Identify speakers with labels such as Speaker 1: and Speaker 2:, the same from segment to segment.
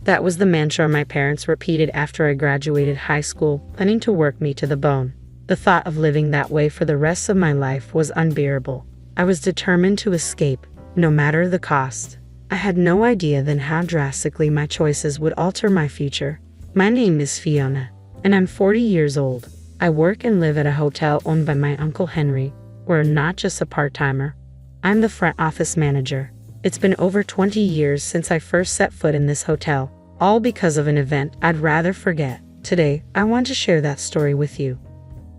Speaker 1: That was the mantra my parents repeated after I graduated high school, planning to work me to the bone. The thought of living that way for the rest of my life was unbearable. I was determined to escape, no matter the cost. I had no idea then how drastically my choices would alter my future. My name is Fiona, and I'm 40 years old. I work and live at a hotel owned by my Uncle Henry. We're not just a part-timer. I'm the front office manager. It's been over 20 years since I first set foot in this hotel, all because of an event I'd rather forget. Today, I want to share that story with you.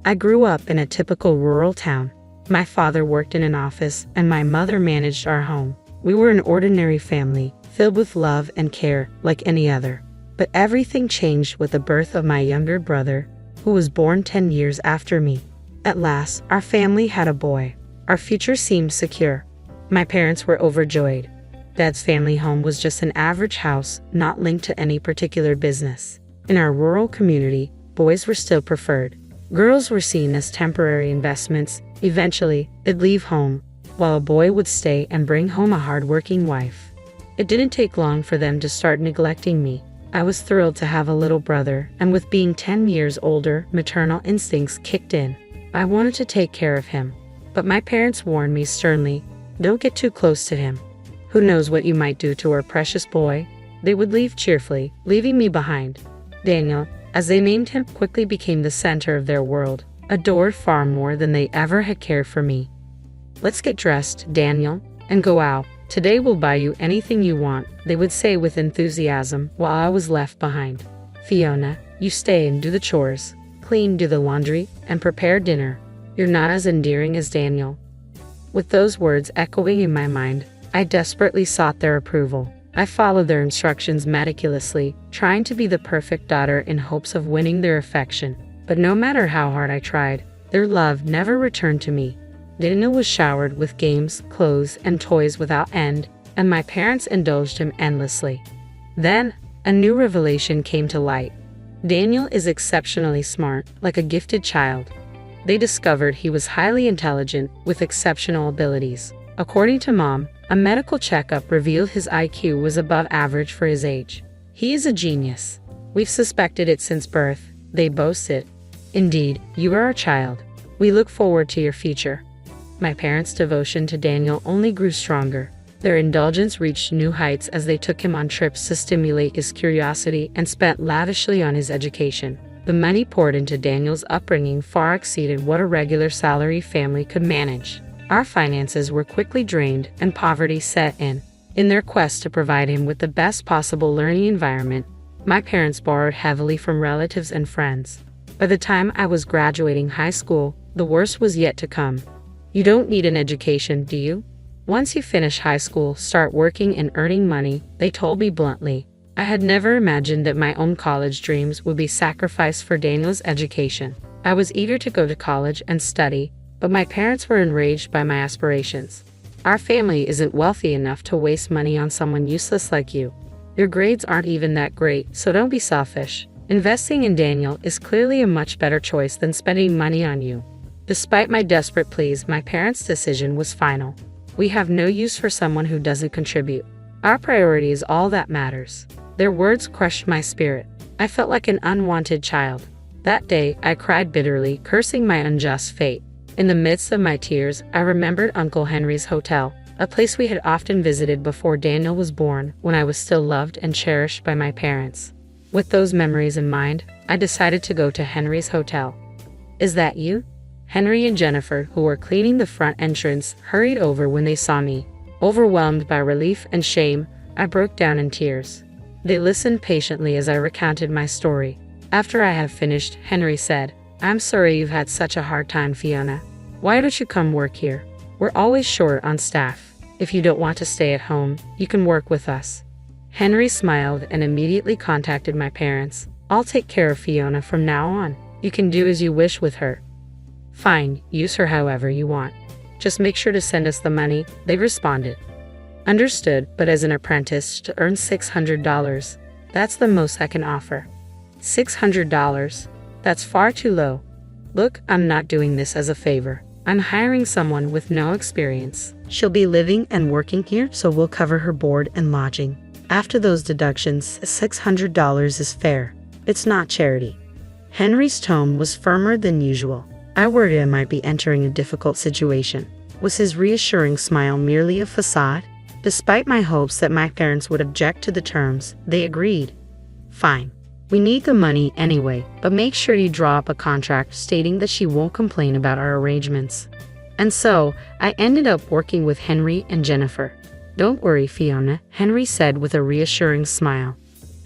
Speaker 1: I grew up in a typical rural town. My father worked in an office, and my mother managed our home. We were an ordinary family, filled with love and care like any other. But everything changed with the birth of my younger brother, who was born 10 years after me. At last, our family had a boy. Our future seemed secure. My parents were overjoyed. Dad's family home was just an average house, not linked to any particular business. In our rural community, boys were still preferred. Girls were seen as temporary investments. Eventually, they'd leave home, while a boy would stay and bring home a hard-working wife. It didn't take long for them to start neglecting me. I was thrilled to have a little brother, and with being 10 years older, maternal instincts kicked in. I wanted to take care of him. But my parents warned me sternly, "Don't get too close to him. Who knows what you might do to our precious boy?" They would leave cheerfully, leaving me behind. Daniel, as they named him, quickly became the center of their world, adored far more than they ever had cared for me. "Let's get dressed, Daniel, and go out. Today we'll buy you anything you want," they would say with enthusiasm, while I was left behind. "Fiona, you stay and do the chores, clean, do the laundry, and prepare dinner. You're not as endearing as Daniel." With those words echoing in my mind, I desperately sought their approval. I followed their instructions meticulously, trying to be the perfect daughter in hopes of winning their affection. But no matter how hard I tried, their love never returned to me. Daniel was showered with games, clothes, and toys without end, and my parents indulged him endlessly. Then, a new revelation came to light. Daniel is exceptionally smart, like a gifted child. They discovered he was highly intelligent, with exceptional abilities. According to Mom, a medical checkup revealed his IQ was above average for his age. "He is a genius. We've suspected it since birth," they boasted. "Indeed, you are our child. We look forward to your future." My parents' devotion to Daniel only grew stronger. Their indulgence reached new heights as they took him on trips to stimulate his curiosity and spent lavishly on his education. The money poured into Daniel's upbringing far exceeded what a regular salary family could manage. Our finances were quickly drained and poverty set in. In their quest to provide him with the best possible learning environment, my parents borrowed heavily from relatives and friends. By the time I was graduating high school, the worst was yet to come. "You don't need an education, do you? Once you finish high school, start working and earning money," they told me bluntly. I had never imagined that my own college dreams would be sacrificed for Daniel's education. I was eager to go to college and study, but my parents were enraged by my aspirations. "Our family isn't wealthy enough to waste money on someone useless like you. Your grades aren't even that great, so don't be selfish. Investing in Daniel is clearly a much better choice than spending money on you." Despite my desperate pleas, my parents' decision was final. "We have no use for someone who doesn't contribute. Our priority is all that matters." Their words crushed my spirit. I felt like an unwanted child. That day, I cried bitterly, cursing my unjust fate. In the midst of my tears, I remembered Uncle Henry's hotel, a place we had often visited before Daniel was born, when I was still loved and cherished by my parents. With those memories in mind, I decided to go to Henry's hotel. "Is that you?" Henry and Jennifer, who were cleaning the front entrance, hurried over when they saw me. Overwhelmed by relief and shame, I broke down in tears. They listened patiently as I recounted my story. After I had finished, Henry said, "I'm sorry you've had such a hard time, Fiona. Why don't you come work here? We're always short on staff. If you don't want to stay at home, you can work with us." Henry smiled and immediately contacted my parents. "I'll take care of Fiona from now on. You can do as you wish with her." "Fine, use her however you want. Just make sure to send us the money," they responded. "Understood, but as an apprentice to earn $600, that's the most I can offer." $600? That's far too low. "Look, I'm not doing this as a favor. I'm hiring someone with no experience. She'll be living and working here, so we'll cover her board and lodging. After those deductions, $600 is fair. It's not charity. Henry's tone was firmer than usual. I worried I might be entering a difficult situation. Was his reassuring smile merely a facade? Despite my hopes that my parents would object to the terms, they agreed. Fine. We need the money anyway, but make sure you draw up a contract stating that she won't complain about our arrangements. And so, I ended up working with Henry and Jennifer. Don't worry, Fiona, Henry said with a reassuring smile.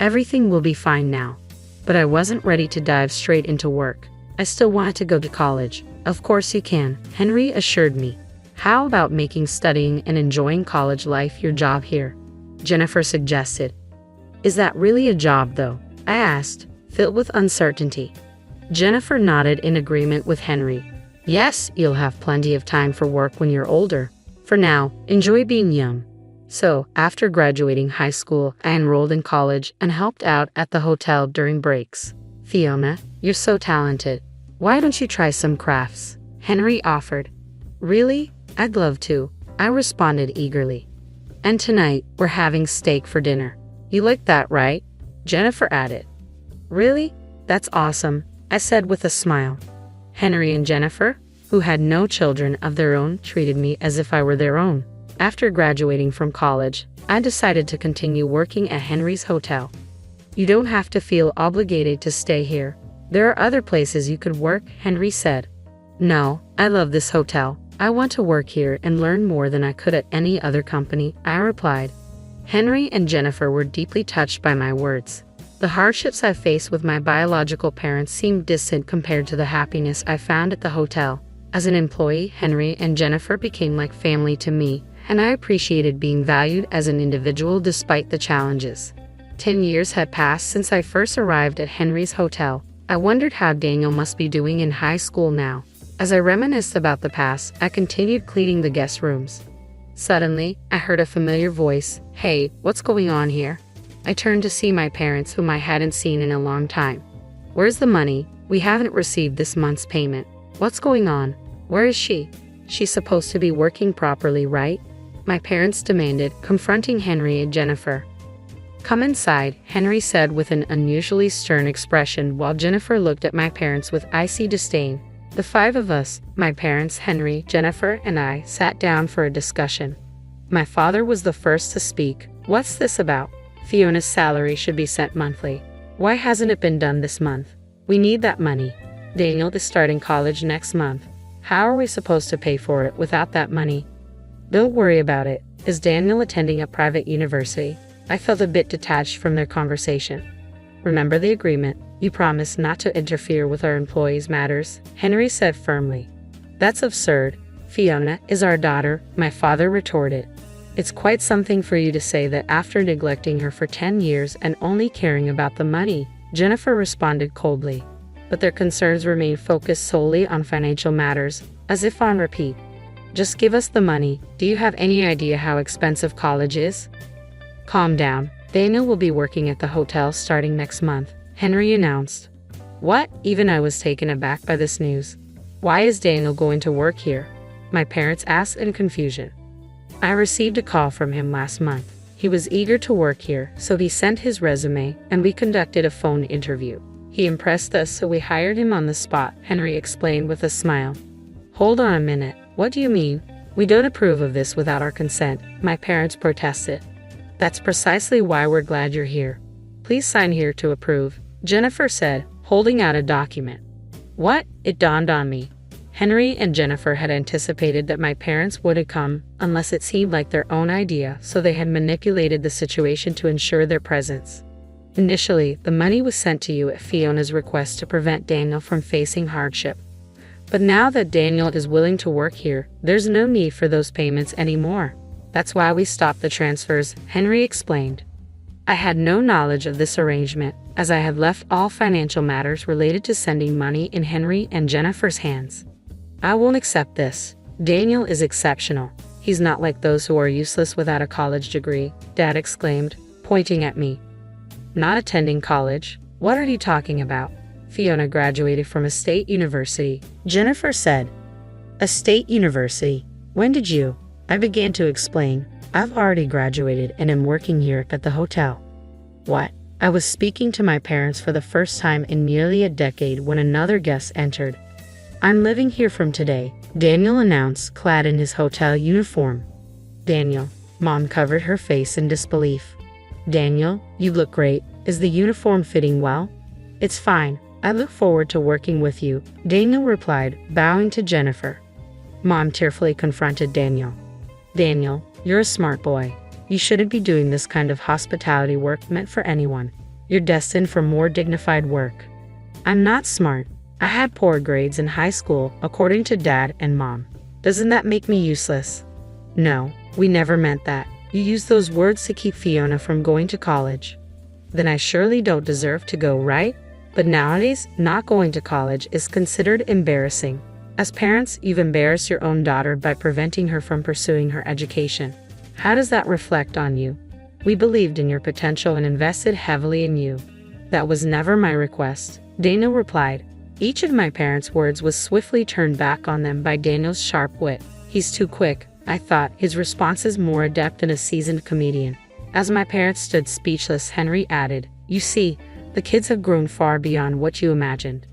Speaker 1: Everything will be fine now. But I wasn't ready to dive straight into work. I still wanted to go to college. Of course you can, Henry assured me. How about making studying and enjoying college life your job here? Jennifer suggested. Is that really a job though? I asked, filled with uncertainty. Jennifer nodded in agreement with Henry. Yes, you'll have plenty of time for work when you're older. For now, enjoy being young. So, after graduating high school, I enrolled in college and helped out at the hotel during breaks. Fiona, you're so talented. Why don't you try some crafts? Henry offered. Really? I'd love to, I responded eagerly. And tonight, we're having steak for dinner. You like that, right? Jennifer added. Really? That's awesome, I said with a smile. Henry and Jennifer, who had no children of their own, treated me as if I were their own. After graduating from college, I decided to continue working at Henry's hotel. You don't have to feel obligated to stay here. There are other places you could work, Henry said. No, I love this hotel. I want to work here and learn more than I could at any other company, I replied. Henry and Jennifer were deeply touched by my words. The hardships I faced with my biological parents seemed distant compared to the happiness I found at the hotel. As an employee, Henry and Jennifer became like family to me, and I appreciated being valued as an individual despite the challenges. 10 years had passed since I first arrived at Henry's hotel. I wondered how Daniel must be doing in high school now. As I reminisced about the past, I continued cleaning the guest rooms. Suddenly, I heard a familiar voice. Hey, what's going on here? I turned to see my parents, whom I hadn't seen in a long time. Where's the money? We haven't received this month's payment. What's going on? Where is she? She's supposed to be working properly, right? My parents demanded, confronting Henry and Jennifer. Come inside, Henry said with an unusually stern expression while Jennifer looked at my parents with icy disdain. The five of us, my parents, Henry, Jennifer, and I, sat down for a discussion. My father was the first to speak. What's this about? Fiona's salary should be sent monthly. Why hasn't it been done this month? We need that money. Daniel is starting college next month. How are we supposed to pay for it without that money? Don't worry about it. Is Daniel attending a private university? I felt a bit detached from their conversation. Remember the agreement. You promised not to interfere with our employees' matters, Henry said firmly. That's absurd. Fiona is our daughter, my father retorted. It's quite something for you to say that after neglecting her for 10 years and only caring about the money, Jennifer responded coldly. But their concerns remained focused solely on financial matters, as if on repeat. Just give us the money. Do you have any idea how expensive college is? Calm down. Daniel will be working at the hotel starting next month, Henry announced. What? Even I was taken aback by this news. Why is Daniel going to work here? My parents asked in confusion. I received a call from him last month. He was eager to work here, so he sent his resume and we conducted a phone interview. He impressed us, so we hired him on the spot, Henry explained with a smile. Hold on a minute. What do you mean? We don't approve of this without our consent, my parents protested. That's precisely why we're glad you're here. Please sign here to approve, Jennifer said, holding out a document. What? It dawned on me. Henry and Jennifer had anticipated that my parents wouldn't come unless it seemed like their own idea, so they had manipulated the situation to ensure their presence. Initially, the money was sent to you at Fiona's request to prevent Daniel from facing hardship. But now that Daniel is willing to work here, there's no need for those payments anymore. That's why we stopped the transfers, Henry explained. I had no knowledge of this arrangement, as I had left all financial matters related to sending money in Henry and Jennifer's hands. I won't accept this. Daniel is exceptional. He's not like those who are useless without a college degree, Dad exclaimed, pointing at me. Not attending college? What are you talking about? Fiona graduated from a state university, Jennifer said. A state university? When did you? I began to explain. I've already graduated and am working here at the hotel. What? I was speaking to my parents for the first time in nearly a decade when another guest entered. I'm living here from today, Daniel announced, clad in his hotel uniform. Daniel. Mom covered her face in disbelief. Daniel, you look great. Is the uniform fitting well? It's fine. I look forward to working with you, Daniel replied, bowing to Jennifer. Mom tearfully confronted Daniel. Daniel, you're a smart boy. You shouldn't be doing this kind of hospitality work meant for anyone. You're destined for more dignified work. I'm not smart. I had poor grades in high school, according to Dad and Mom. Doesn't that make me useless? No, we never meant that. You used those words to keep Fiona from going to college. Then I surely don't deserve to go, right? But nowadays, not going to college is considered embarrassing. As parents, you've embarrassed your own daughter by preventing her from pursuing her education. How does that reflect on you? We believed in your potential and invested heavily in you. That was never my request, Daniel replied. Each of my parents' words was swiftly turned back on them by Daniel's sharp wit. He's too quick, I thought, his responses more adept than a seasoned comedian. As my parents stood speechless, Henry added, You see, the kids have grown far beyond what you imagined.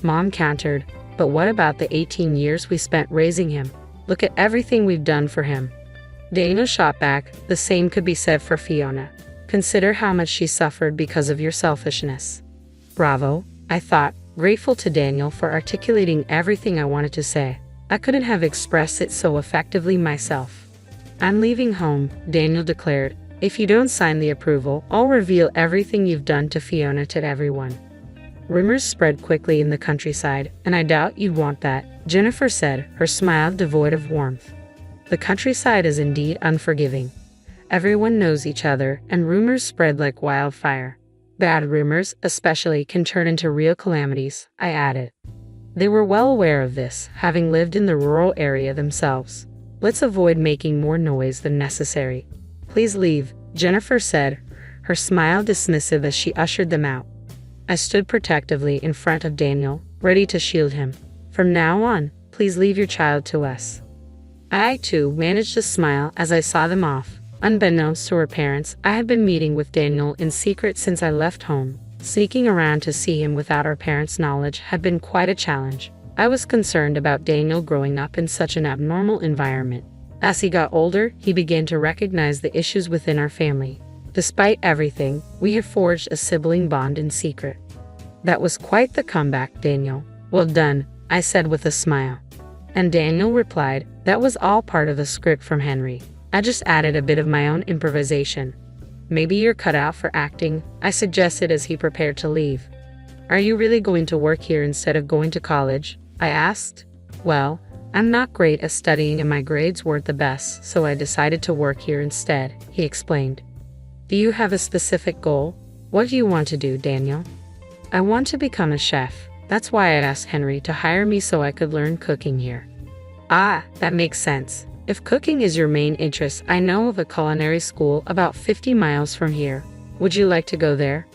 Speaker 1: Mom countered, But what about the 18 years we spent raising him? Look at everything we've done for him. Daniel shot back, The same could be said for Fiona. Consider how much she suffered because of your selfishness. Bravo, I thought, grateful to Daniel for articulating everything I wanted to say. I couldn't have expressed it so effectively myself. I'm leaving home, Daniel declared. If you don't sign the approval, I'll reveal everything you've done to Fiona to everyone. Rumors spread quickly in the countryside, and I doubt you'd want that, Jennifer said, her smile devoid of warmth. The countryside is indeed unforgiving. Everyone knows each other, and rumors spread like wildfire. Bad rumors, especially, can turn into real calamities, I added. They were well aware of this, having lived in the rural area themselves. Let's avoid making more noise than necessary. Please leave, Jennifer said, her smile dismissive as she ushered them out. I stood protectively in front of Daniel, ready to shield him. From now on, please leave your child to us. I, too, managed to smile as I saw them off. Unbeknownst to her parents, I had been meeting with Daniel in secret since I left home. Sneaking around to see him without our parents' knowledge had been quite a challenge. I was concerned about Daniel growing up in such an abnormal environment. As he got older, he began to recognize the issues within our family. Despite everything, we had forged a sibling bond in secret. That was quite the comeback, Daniel. Well done, I said with a smile. And Daniel replied, That was all part of the script from Henry. I just added a bit of my own improvisation. Maybe you're cut out for acting, I suggested as he prepared to leave. Are you really going to work here instead of going to college? I asked. Well, I'm not great at studying and my grades weren't the best, so I decided to work here instead, he explained. Do you have a specific goal? What do you want to do, Daniel? I want to become a chef. That's why I'd asked Henry to hire me so I could learn cooking here. Ah, that makes sense. If cooking is your main interest, I know of a culinary school about 50 miles from here. Would you like to go there?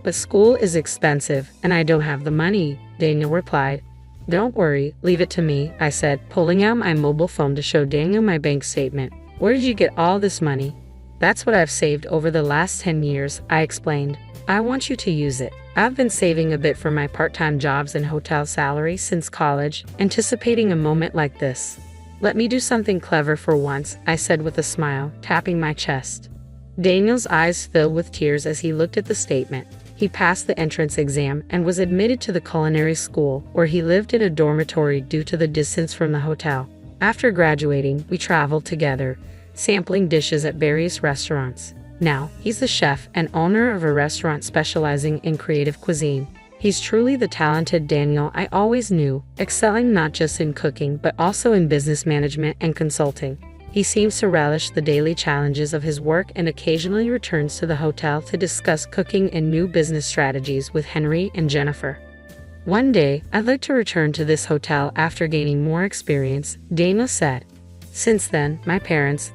Speaker 1: But school is expensive, and I don't have the money, Daniel replied. Don't worry, leave it to me, I said, pulling out my mobile phone to show Daniel my bank statement. Where did you get all this money? That's what I've saved over the last 10 years, I explained. I want you to use it. I've been saving a bit for my part-time jobs and hotel salary since college, anticipating a moment like this. Let me do something clever for once, I said with a smile, tapping my chest. Daniel's eyes filled with tears as he looked at the statement. He passed the entrance exam and was admitted to the culinary school, where he lived in a dormitory due to the distance from the hotel. After graduating, we traveled together, sampling dishes at various restaurants. Now, he's the chef and owner of a restaurant specializing in creative cuisine. He's truly the talented Daniel I always knew, excelling not just in cooking but also in business management and consulting. He seems to relish the daily challenges of his work and occasionally returns to the hotel to discuss cooking and new business strategies with Henry and Jennifer. One day, I'd like to return to this hotel after gaining more experience, Daniel said. Since then, my parents,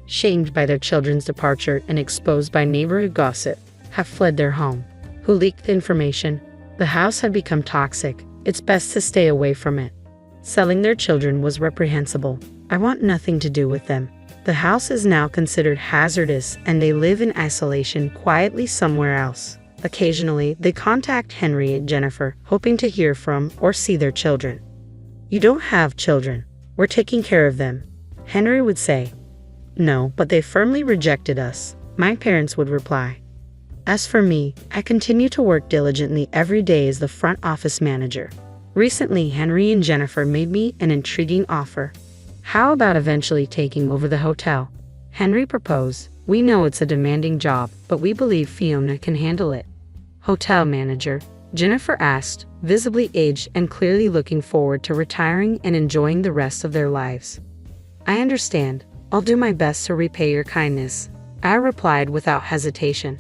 Speaker 1: shamed by their children's departure and exposed by neighborhood gossip, have fled their home. Who leaked the information? The house had become toxic. It's best to stay away from it. Selling their children was reprehensible. I want nothing to do with them. The house is now considered hazardous and they live in isolation quietly somewhere else. Occasionally, they contact Henry and Jennifer, hoping to hear from or see their children. "You don't have children. We're taking care of them," Henry would say. "No, but they firmly rejected us," my parents would reply. As for me, I continue to work diligently every day as the front office manager. Recently, Henry and Jennifer made me an intriguing offer. "How about eventually taking over the hotel?" Henry proposed. "We know it's a demanding job, but we believe Fiona can handle it." "Hotel manager?" Jennifer asked, visibly aged and clearly looking forward to retiring and enjoying the rest of their lives. "I understand. I'll do my best to repay your kindness," I replied without hesitation.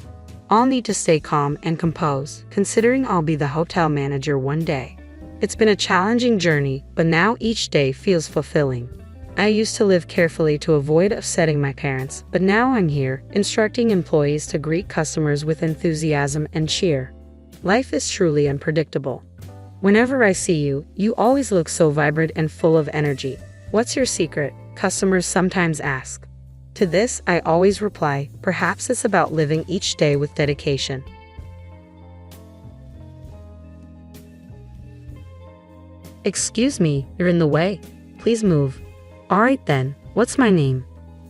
Speaker 1: "I'll need to stay calm and composed, considering I'll be the hotel manager one day. It's been a challenging journey, but now each day feels fulfilling. I used to live carefully to avoid upsetting my parents, but now I'm here, instructing employees to greet customers with enthusiasm and cheer. Life is truly unpredictable. Whenever I see you, you always look so vibrant and full of energy. What's your secret?" customers sometimes ask. To this, I always reply, perhaps it's about living each day with dedication. "Excuse me, you're in the way. Please move." "Alright then, what's my name?"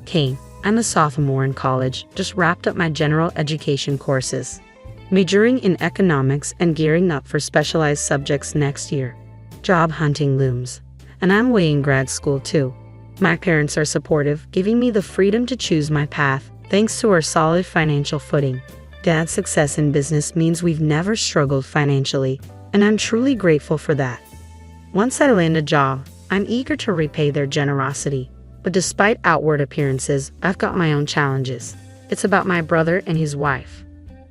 Speaker 1: "Kane. I'm a sophomore in college, just wrapped up my general education courses. Majoring in economics and gearing up for specialized subjects next year. Job hunting looms. And I'm weighing grad school too. My parents are supportive, giving me the freedom to choose my path, thanks to our solid financial footing. Dad's success in business means we've never struggled financially, and I'm truly grateful for that. Once I land a job, I'm eager to repay their generosity. But despite outward appearances, I've got my own challenges. It's about my brother and his wife.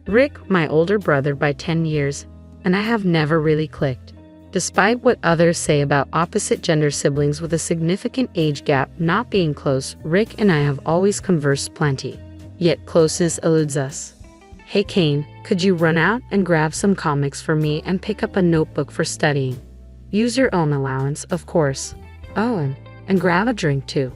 Speaker 1: Rick, my older brother by 10 years, and I have never really clicked. Despite what others say about opposite gender siblings with a significant age gap not being close, Rick and I have always conversed plenty. Yet closeness eludes us. "Hey Kane, could you run out and grab some comics for me and pick up a notebook for studying? Use your own allowance, of course. Oh, and grab a drink too."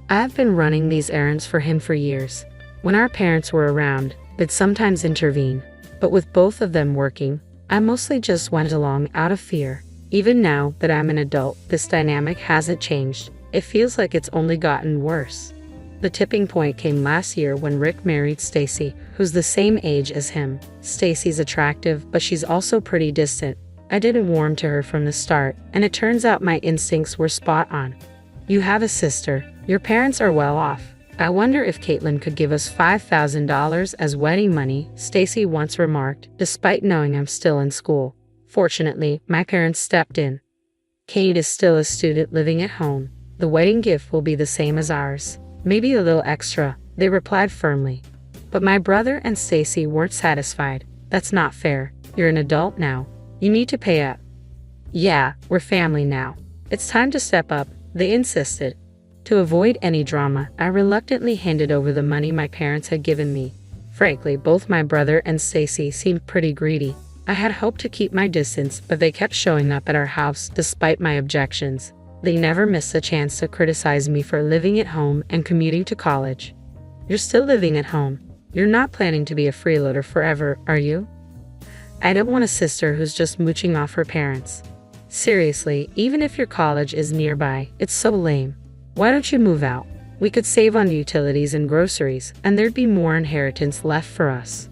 Speaker 1: I've been running these errands for him for years. When our parents were around, they'd sometimes intervene. But with both of them working, I mostly just went along out of fear. Even now that I'm an adult, this dynamic hasn't changed. It feels like it's only gotten worse. The tipping point came last year when Rick married Stacy, who's the same age as him. Stacy's attractive, but she's also pretty distant. I didn't warm to her from the start, and it turns out my instincts were spot on. "You have a sister. Your parents are well off. I wonder if Caitlin could give us $5,000 as wedding money," Stacy once remarked, despite knowing I'm still in school. Fortunately, my parents stepped in. "Kate is still a student living at home. The wedding gift will be the same as ours. Maybe a little extra," they replied firmly. But my brother and Stacy weren't satisfied. "That's not fair. You're an adult now. You need to pay up." "Yeah, we're family now. It's time to step up," they insisted. To avoid any drama, I reluctantly handed over the money my parents had given me. Frankly, both my brother and Stacy seemed pretty greedy. I had hoped to keep my distance, but they kept showing up at our house despite my objections. They never missed a chance to criticize me for living at home and commuting to college. "You're still living at home. You're not planning to be a freeloader forever, are you?" I don't want a sister who's just mooching off her parents. Seriously, even if your college is nearby, it's so lame. Why don't you move out? We could save on utilities and groceries, and there'd be more inheritance left for us.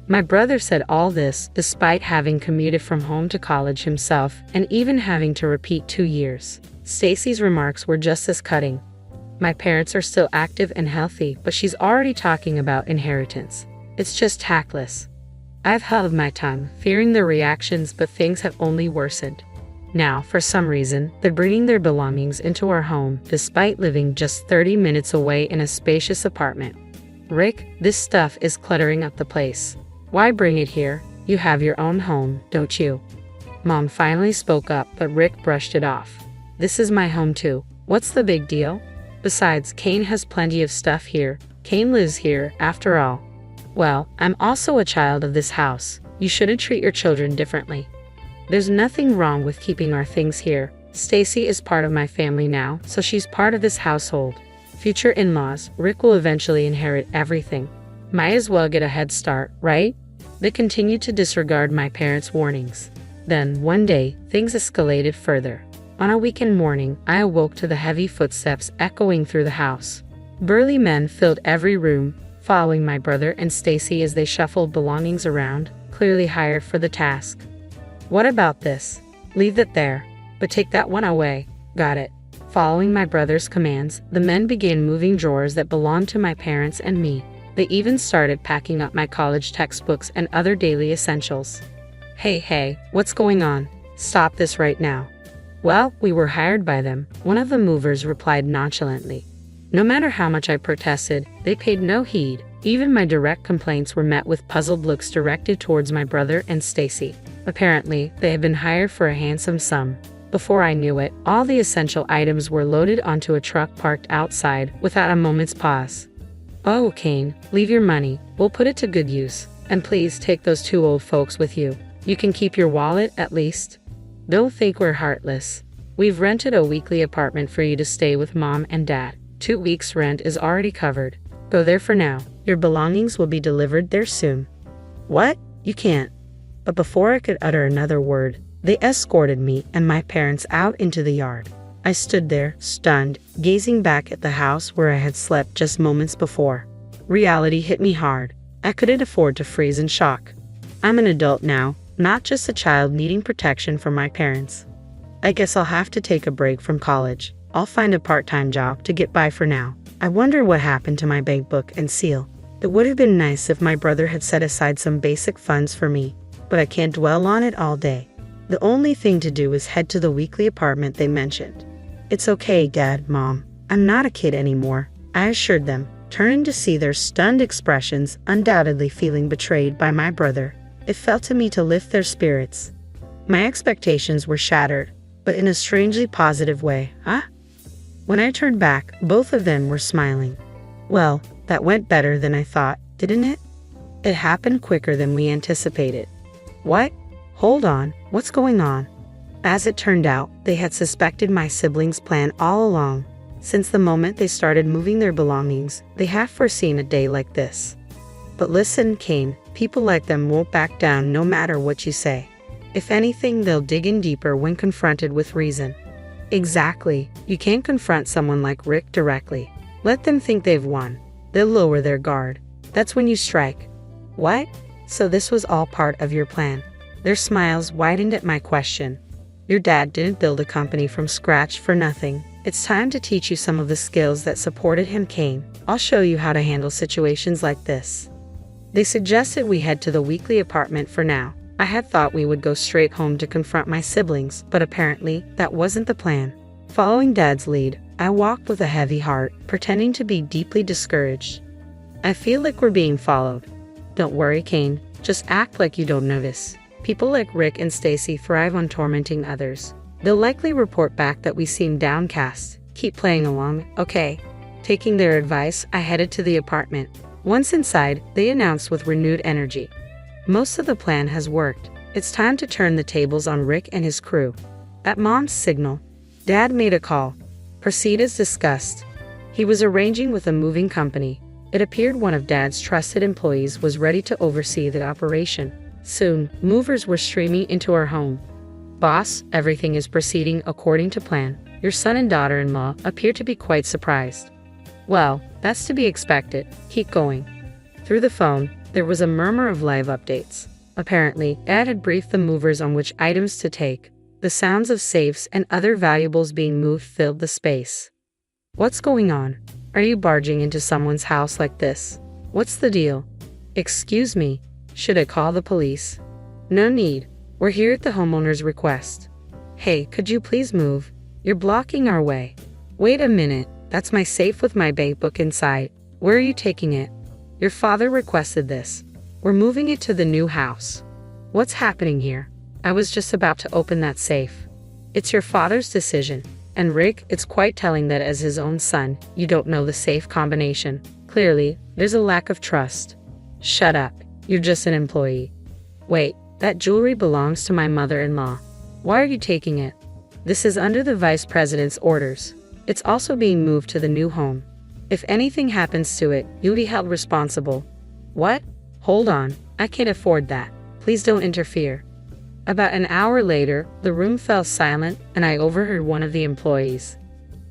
Speaker 1: My brother said all this despite having commuted from home to college himself and even having to repeat 2 years. Stacy's remarks were just as cutting. My parents are still active and healthy, but she's already talking about inheritance. It's just tactless. I've held my tongue, fearing their reactions, but things have only worsened. Now, for some reason, they're bringing their belongings into our home, despite living just 30 minutes away in a spacious apartment. "Rick, this stuff is cluttering up the place. Why bring it here? You have your own home, don't you?" Mom finally spoke up, but Rick brushed it off. "This is my home too. What's the big deal? Besides, Kane has plenty of stuff here. Kane lives here, after all." "Well, I'm also a child of this house. You shouldn't treat your children differently. There's nothing wrong with keeping our things here. Stacy is part of my family now, so she's part of this household. Future in-laws, Rick will eventually inherit everything. Might as well get a head start, right? They continued to disregard my parents' warnings. Then, one day, things escalated further. On a weekend morning, I awoke to the heavy footsteps echoing through the house. Burly men filled every room, following my brother and Stacy as they shuffled belongings around, clearly hired for the task. What about this? Leave it there, but take that one away. Got it. Following my brother's commands, the men began moving drawers that belonged to my parents and me. They even started packing up my college textbooks and other daily essentials. Hey, what's going on? Stop this right now. Well, we were hired by them, one of the movers replied nonchalantly. No matter how much I protested, they paid no heed. Even my direct complaints were met with puzzled looks directed towards my brother and Stacy. Apparently, they had been hired for a handsome sum. Before I knew it, all the essential items were loaded onto a truck parked outside without a moment's pause. Oh, Kane, leave your money. We'll put it to good use. And please take those two old folks with you. You can keep your wallet, at least. Don't think we're heartless. We've rented a weekly apartment for you to stay with Mom and Dad. 2 weeks' rent is already covered. Go there for now. Your belongings will be delivered there soon. What? You can't. But before I could utter another word, they escorted me and my parents out into the yard. I stood there, stunned, gazing back at the house where I had slept just moments before. Reality hit me hard. I couldn't afford to freeze in shock. I'm an adult now, not just a child needing protection from my parents. I guess I'll have to take a break from college. I'll find a part-time job to get by for now. I wonder what happened to my bank book and seal. It would have been nice if my brother had set aside some basic funds for me, but I can't dwell on it all day. The only thing to do is head to the weekly apartment they mentioned. It's okay, Dad, Mom. I'm not a kid anymore, I assured them, turning to see their stunned expressions, undoubtedly feeling betrayed by my brother. It fell to me to lift their spirits. My expectations were shattered, but in a strangely positive way, huh? When I turned back, both of them were smiling. Well, that went better than I thought, didn't it? It happened quicker than we anticipated. What? Hold on, what's going on? As it turned out, they had suspected my siblings' plan all along. Since the moment they started moving their belongings, they had foreseen a day like this. But listen, Kane, people like them won't back down no matter what you say. If anything, they'll dig in deeper when confronted with reason. Exactly. You can't confront someone like Rick directly. Let them think they've won. They'll lower their guard. That's when you strike. What? So this was all part of your plan? Their smiles widened at my question. Your dad didn't build a company from scratch for nothing. It's time to teach you some of the skills that supported him, Kane. I'll show you how to handle situations like this. They suggested we head to the weekly apartment for now. I had thought we would go straight home to confront my siblings, but apparently that wasn't the plan. Following Dad's lead, I walked with a heavy heart, pretending to be deeply discouraged. I feel like we're being followed. Don't worry, Kane. Just act like you don't notice. People like Rick and Stacy thrive on tormenting others. They'll likely report back that we seem downcast. Keep playing along, okay? Taking their advice, I headed to the apartment. Once inside, they announced with renewed energy. Most of the plan has worked. It's time to turn the tables on Rick and his crew. At Mom's signal, Dad made a call. Proceed as discussed. He was arranging with a moving company. It appeared one of Dad's trusted employees was ready to oversee the operation. Soon, movers were streaming into our home. Boss, everything is proceeding according to plan. Your son and daughter-in-law appear to be quite surprised. Well, that's to be expected. Keep going. Through the phone, there was a murmur of live updates. Apparently, Dad had briefed the movers on which items to take. The sounds of safes and other valuables being moved filled the space. What's going on? Are you barging into someone's house like this? What's the deal? Excuse me. Should I call the police? No need. We're here at the homeowner's request. Hey, could you please move? You're blocking our way. Wait a minute. That's my safe with my bank book inside. Where are you taking it? Your father requested this. We're moving it to the new house. What's happening here? I was just about to open that safe. It's your father's decision. And Rick, it's quite telling that as his own son, you don't know the safe combination. Clearly, there's a lack of trust. Shut up. You're just an employee. Wait, that jewelry belongs to my mother-in-law. Why are you taking it? This is under the vice president's orders. It's also being moved to the new home. If anything happens to it, you'll be held responsible. What? Hold on, I can't afford that. Please don't interfere. About an hour later, the room fell silent and I overheard one of the employees.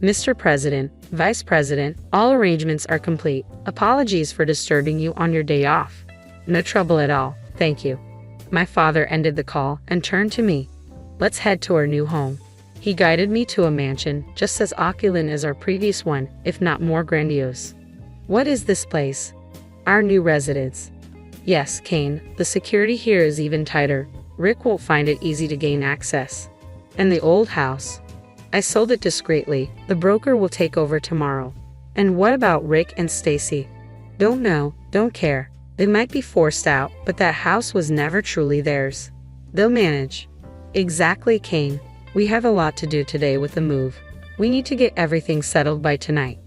Speaker 1: Mr. President, Vice President, all arrangements are complete. Apologies for disturbing you on your day off. No trouble at all, thank you. My father ended the call and turned to me. Let's head to our new home. He guided me to a mansion just as opulent as our previous one, if not more grandiose. What is this place? Our new residence. Yes, Kane, the security here is even tighter. Rick won't find it easy to gain access. And the old house? I sold it discreetly. The broker will take over tomorrow. And what about Rick and Stacy? Don't know, don't care. They might be forced out, but that house was never truly theirs. They'll manage. Exactly, Kane. We have a lot to do today with the move. We need to get everything settled by tonight.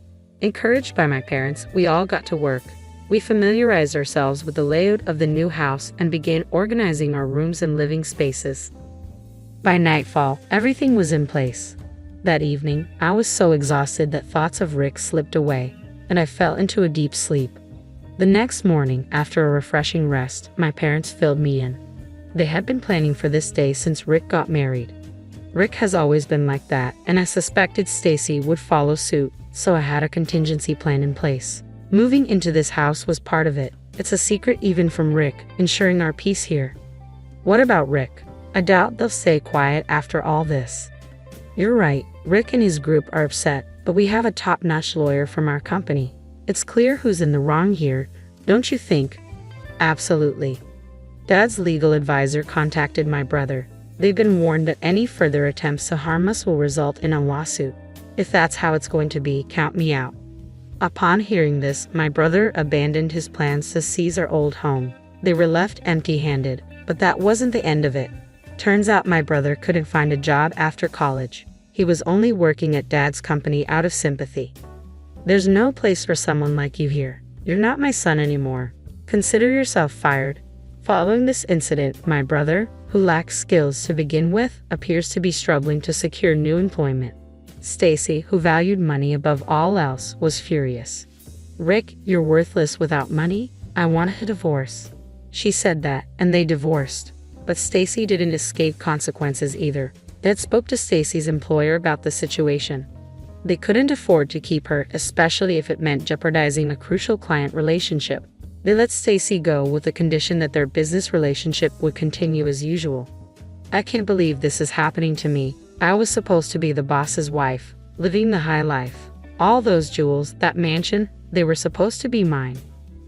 Speaker 1: Encouraged by my parents, we all got to work. We familiarized ourselves with the layout of the new house and began organizing our rooms and living spaces. By nightfall, everything was in place. That evening, I was so exhausted that thoughts of Rick slipped away, and I fell into a deep sleep. The next morning, after a refreshing rest, my parents filled me in. They had been planning for this day since Rick got married. Rick has always been like that, and I suspected Stacy would follow suit, so I had a contingency plan in place. Moving into this house was part of it. It's a secret even from Rick, ensuring our peace here. What about Rick? I doubt they'll stay quiet after all this. You're right, Rick and his group are upset, but we have a top-notch lawyer from our company. It's clear who's in the wrong here, don't you think? Absolutely. Dad's legal advisor contacted my brother. They've been warned that any further attempts to harm us will result in a lawsuit. If that's how it's going to be, count me out. Upon hearing this, my brother abandoned his plans to seize our old home. They were left empty-handed, but that wasn't the end of it. Turns out my brother couldn't find a job after college. He was only working at Dad's company out of sympathy. There's no place for someone like you here. You're not my son anymore. Consider yourself fired. Following this incident, my brother, who lacks skills to begin with, appears to be struggling to secure new employment. Stacy, who valued money above all else, was furious. Rick, you're worthless without money? I want a divorce. She said that, and they divorced. But Stacy didn't escape consequences either. Dad spoke to Stacy's employer about the situation. They couldn't afford to keep her, especially if it meant jeopardizing a crucial client relationship. They let Stacy go with the condition that their business relationship would continue as usual. I can't believe this is happening to me. I was supposed to be the boss's wife, living the high life. All those jewels, that mansion, they were supposed to be mine.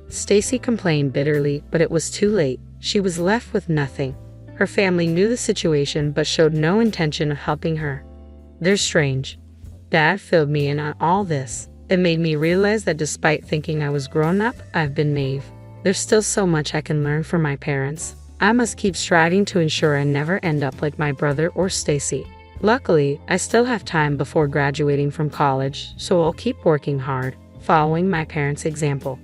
Speaker 1: Stacy complained bitterly, but it was too late. She was left with nothing. Her family knew the situation but showed no intention of helping her. They're strange. Dad filled me in on all this. It made me realize that despite thinking I was grown up, I've been naive. There's still so much I can learn from my parents. I must keep striving to ensure I never end up like my brother or Stacy. Luckily, I still have time before graduating from college, so I'll keep working hard, following my parents' example.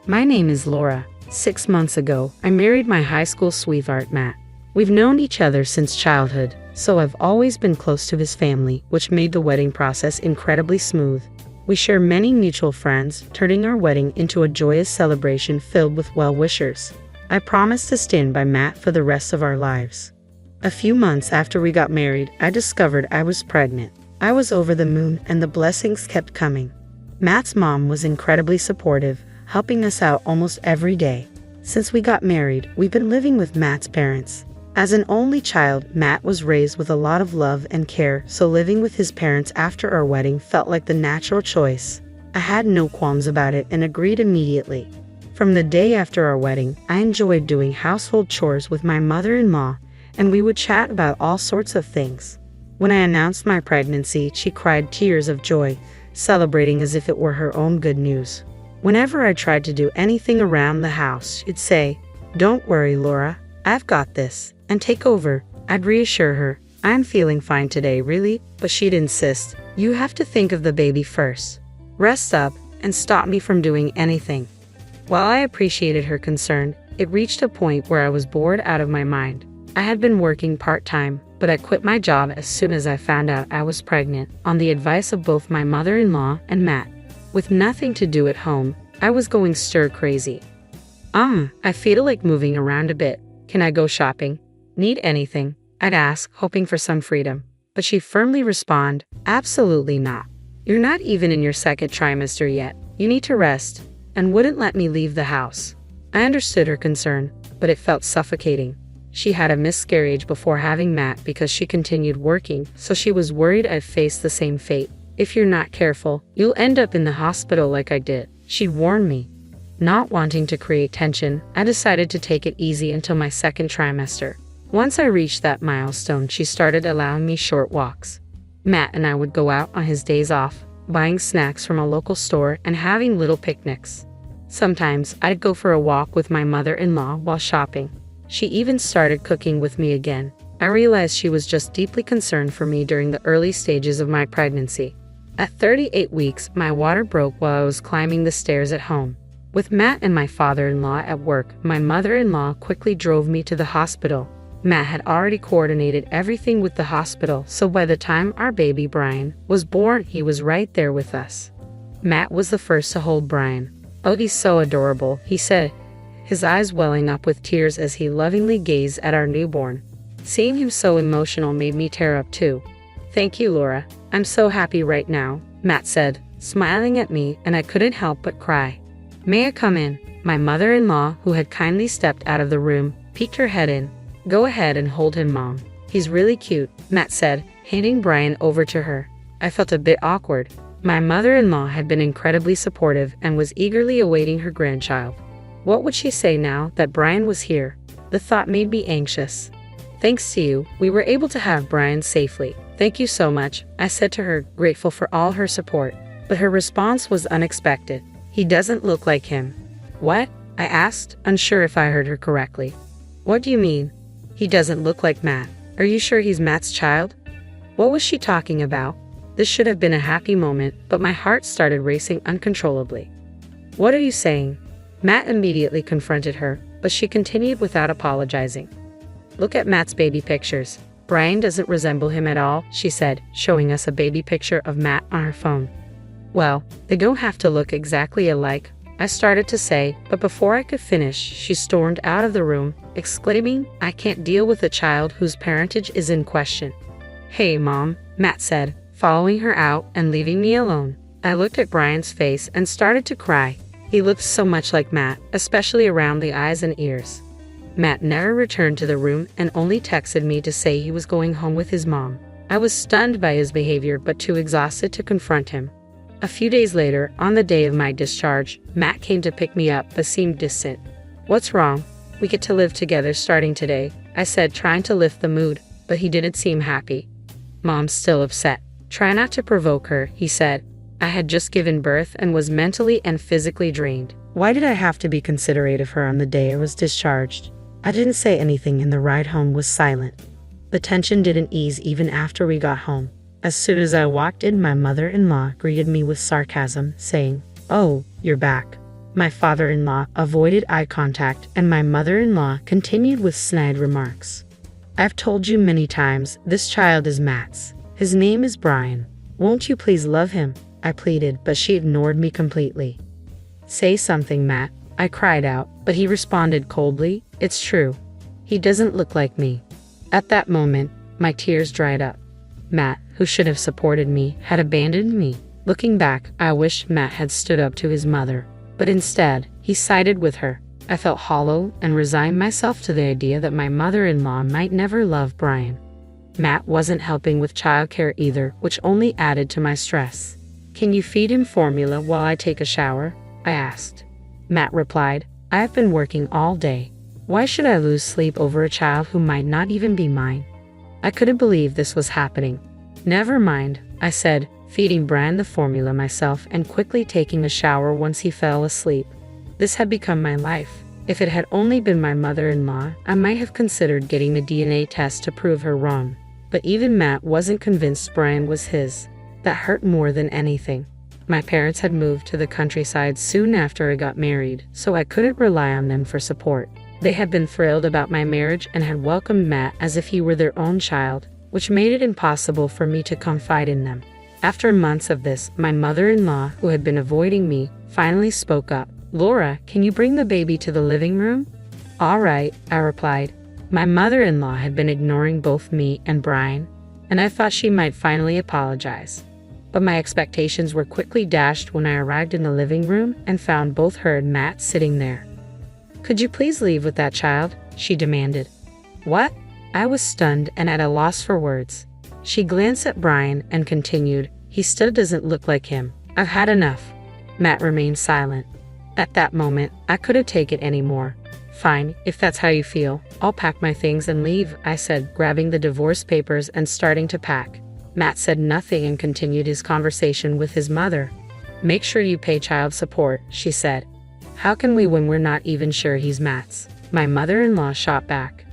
Speaker 1: My name is Laura. 6 months ago, I married my high school sweetheart, Matt. We've known each other since childhood, so I've always been close to his family, which made the wedding process incredibly smooth. We share many mutual friends, turning our wedding into a joyous celebration filled with well-wishers. I promised to stand by Matt for the rest of our lives. A few months after we got married, I discovered I was pregnant. I was over the moon and the blessings kept coming. Matt's mom was incredibly supportive, helping us out almost every day. Since we got married, we've been living with Matt's parents. As an only child, Matt was raised with a lot of love and care, so living with his parents after our wedding felt like the natural choice. I had no qualms about it and agreed immediately. From the day after our wedding, I enjoyed doing household chores with my mother-in-law, and we would chat about all sorts of things. When I announced my pregnancy, she cried tears of joy, celebrating as if it were her own good news. Whenever I tried to do anything around the house, she'd say, "Don't worry, Laura, I've got this," and take over. I'd reassure her, "I'm feeling fine today, really," but she'd insist, "You have to think of the baby first. Rest up," and stop me from doing anything. While I appreciated her concern, it reached a point where I was bored out of my mind. I had been working part-time, but I quit my job as soon as I found out I was pregnant, on the advice of both my mother-in-law and Matt. With nothing to do at home, I was going stir crazy. I feel like moving around a bit. Can I go shopping? Need anything? I'd ask, hoping for some freedom. But she firmly respond, absolutely not. You're not even in your second trimester yet. You need to rest, and wouldn't let me leave the house. I understood her concern, but it felt suffocating. She had a miscarriage before having Matt because she continued working, so she was worried I'd face the same fate. If you're not careful, you'll end up in the hospital like I did, she warned me. Not wanting to create tension, I decided to take it easy until my second trimester. Once I reached that milestone, she started allowing me short walks. Matt and I would go out on his days off, buying snacks from a local store and having little picnics. Sometimes I'd go for a walk with my mother-in-law while shopping. She even started cooking with me again. I realized she was just deeply concerned for me during the early stages of my pregnancy. At 38 weeks, my water broke while I was climbing the stairs at home. With Matt and my father-in-law at work, my mother-in-law quickly drove me to the hospital. Matt had already coordinated everything with the hospital, so by the time our baby Brian was born, he was right there with us. Matt was the first to hold Brian. "Oh, he's so adorable," he said, his eyes welling up with tears as he lovingly gazed at our newborn. Seeing him so emotional made me tear up too. "Thank you, Laura. I'm so happy right now," Matt said, smiling at me, and I couldn't help but cry. "May I come in?" My mother-in-law, who had kindly stepped out of the room, peeked her head in. "Go ahead and hold him, Mom. He's really cute," Matt said, handing Brian over to her. I felt a bit awkward. My mother-in-law had been incredibly supportive and was eagerly awaiting her grandchild. What would she say now that Brian was here? The thought made me anxious. "Thanks to you, we were able to have Brian safely. Thank you so much," I said to her, grateful for all her support. But her response was unexpected. "He doesn't look like him." "What?" I asked, unsure if I heard her correctly. "What do you mean? He doesn't look like Matt. Are you sure he's Matt's child?" What was she talking about? This should have been a happy moment, but my heart started racing uncontrollably. "What are you saying?" Matt immediately confronted her, but she continued without apologizing. "Look at Matt's baby pictures. Brian doesn't resemble him at all," she said, showing us a baby picture of Matt on her phone. "Well, they don't have to look exactly alike," I started to say, but before I could finish, she stormed out of the room, exclaiming, "I can't deal with a child whose parentage is in question." "Hey, Mom," Matt said, following her out and leaving me alone. I looked at Brian's face and started to cry. He looked so much like Matt, especially around the eyes and ears. Matt never returned to the room and only texted me to say he was going home with his mom. I was stunned by his behavior but too exhausted to confront him. A few days later, on the day of my discharge, Matt came to pick me up but seemed distant. "What's wrong? We get to live together starting today," I said, trying to lift the mood, but he didn't seem happy. "Mom's still upset. Try not to provoke her," he said. I had just given birth and was mentally and physically drained. Why did I have to be considerate of her on the day I was discharged? I didn't say anything and the ride home was silent. The tension didn't ease even after we got home. As soon as I walked in, my mother-in-law greeted me with sarcasm, saying, "Oh, you're back." My father-in-law avoided eye contact and my mother-in-law continued with snide remarks. "I've told you many times, this child is Matt's. His name is Brian. Won't you please love him?" I pleaded, but she ignored me completely. "Say something, Matt," I cried out, but he responded coldly, "It's true. He doesn't look like me." At that moment, my tears dried up. Matt, who should have supported me, had abandoned me. Looking back, I wished Matt had stood up to his mother, but instead, he sided with her. I felt hollow and resigned myself to the idea that my mother-in-law might never love Brian. Matt wasn't helping with childcare either, which only added to my stress. "Can you feed him formula while I take a shower?" I asked. Matt replied, "I have been working all day. Why should I lose sleep over a child who might not even be mine?" I couldn't believe this was happening. "Never mind," I said, feeding Brian the formula myself and quickly taking a shower once he fell asleep. This had become my life. If it had only been my mother-in-law, I might have considered getting a DNA test to prove her wrong. But even Matt wasn't convinced Brian was his. That hurt more than anything. My parents had moved to the countryside soon after I got married, so I couldn't rely on them for support. They had been thrilled about my marriage and had welcomed Matt as if he were their own child, which made it impossible for me to confide in them. After months of this, my mother-in-law, who had been avoiding me, finally spoke up. "Laura, can you bring the baby to the living room?" "All right," I replied. My mother-in-law had been ignoring both me and Brian, and I thought she might finally apologize. But my expectations were quickly dashed when I arrived in the living room and found both her and Matt sitting there. "Could you please leave with that child?" she demanded. "What?" I was stunned and at a loss for words. She glanced at Brian and continued, "He still doesn't look like him. I've had enough." Matt remained silent. At that moment, I couldn't take it anymore. "Fine, if that's how you feel, I'll pack my things and leave," I said, grabbing the divorce papers and starting to pack. Matt said nothing and continued his conversation with his mother. "Make sure you pay child support," she said. "How can we when we're not even sure he's Matt's?" My mother-in-law shot back.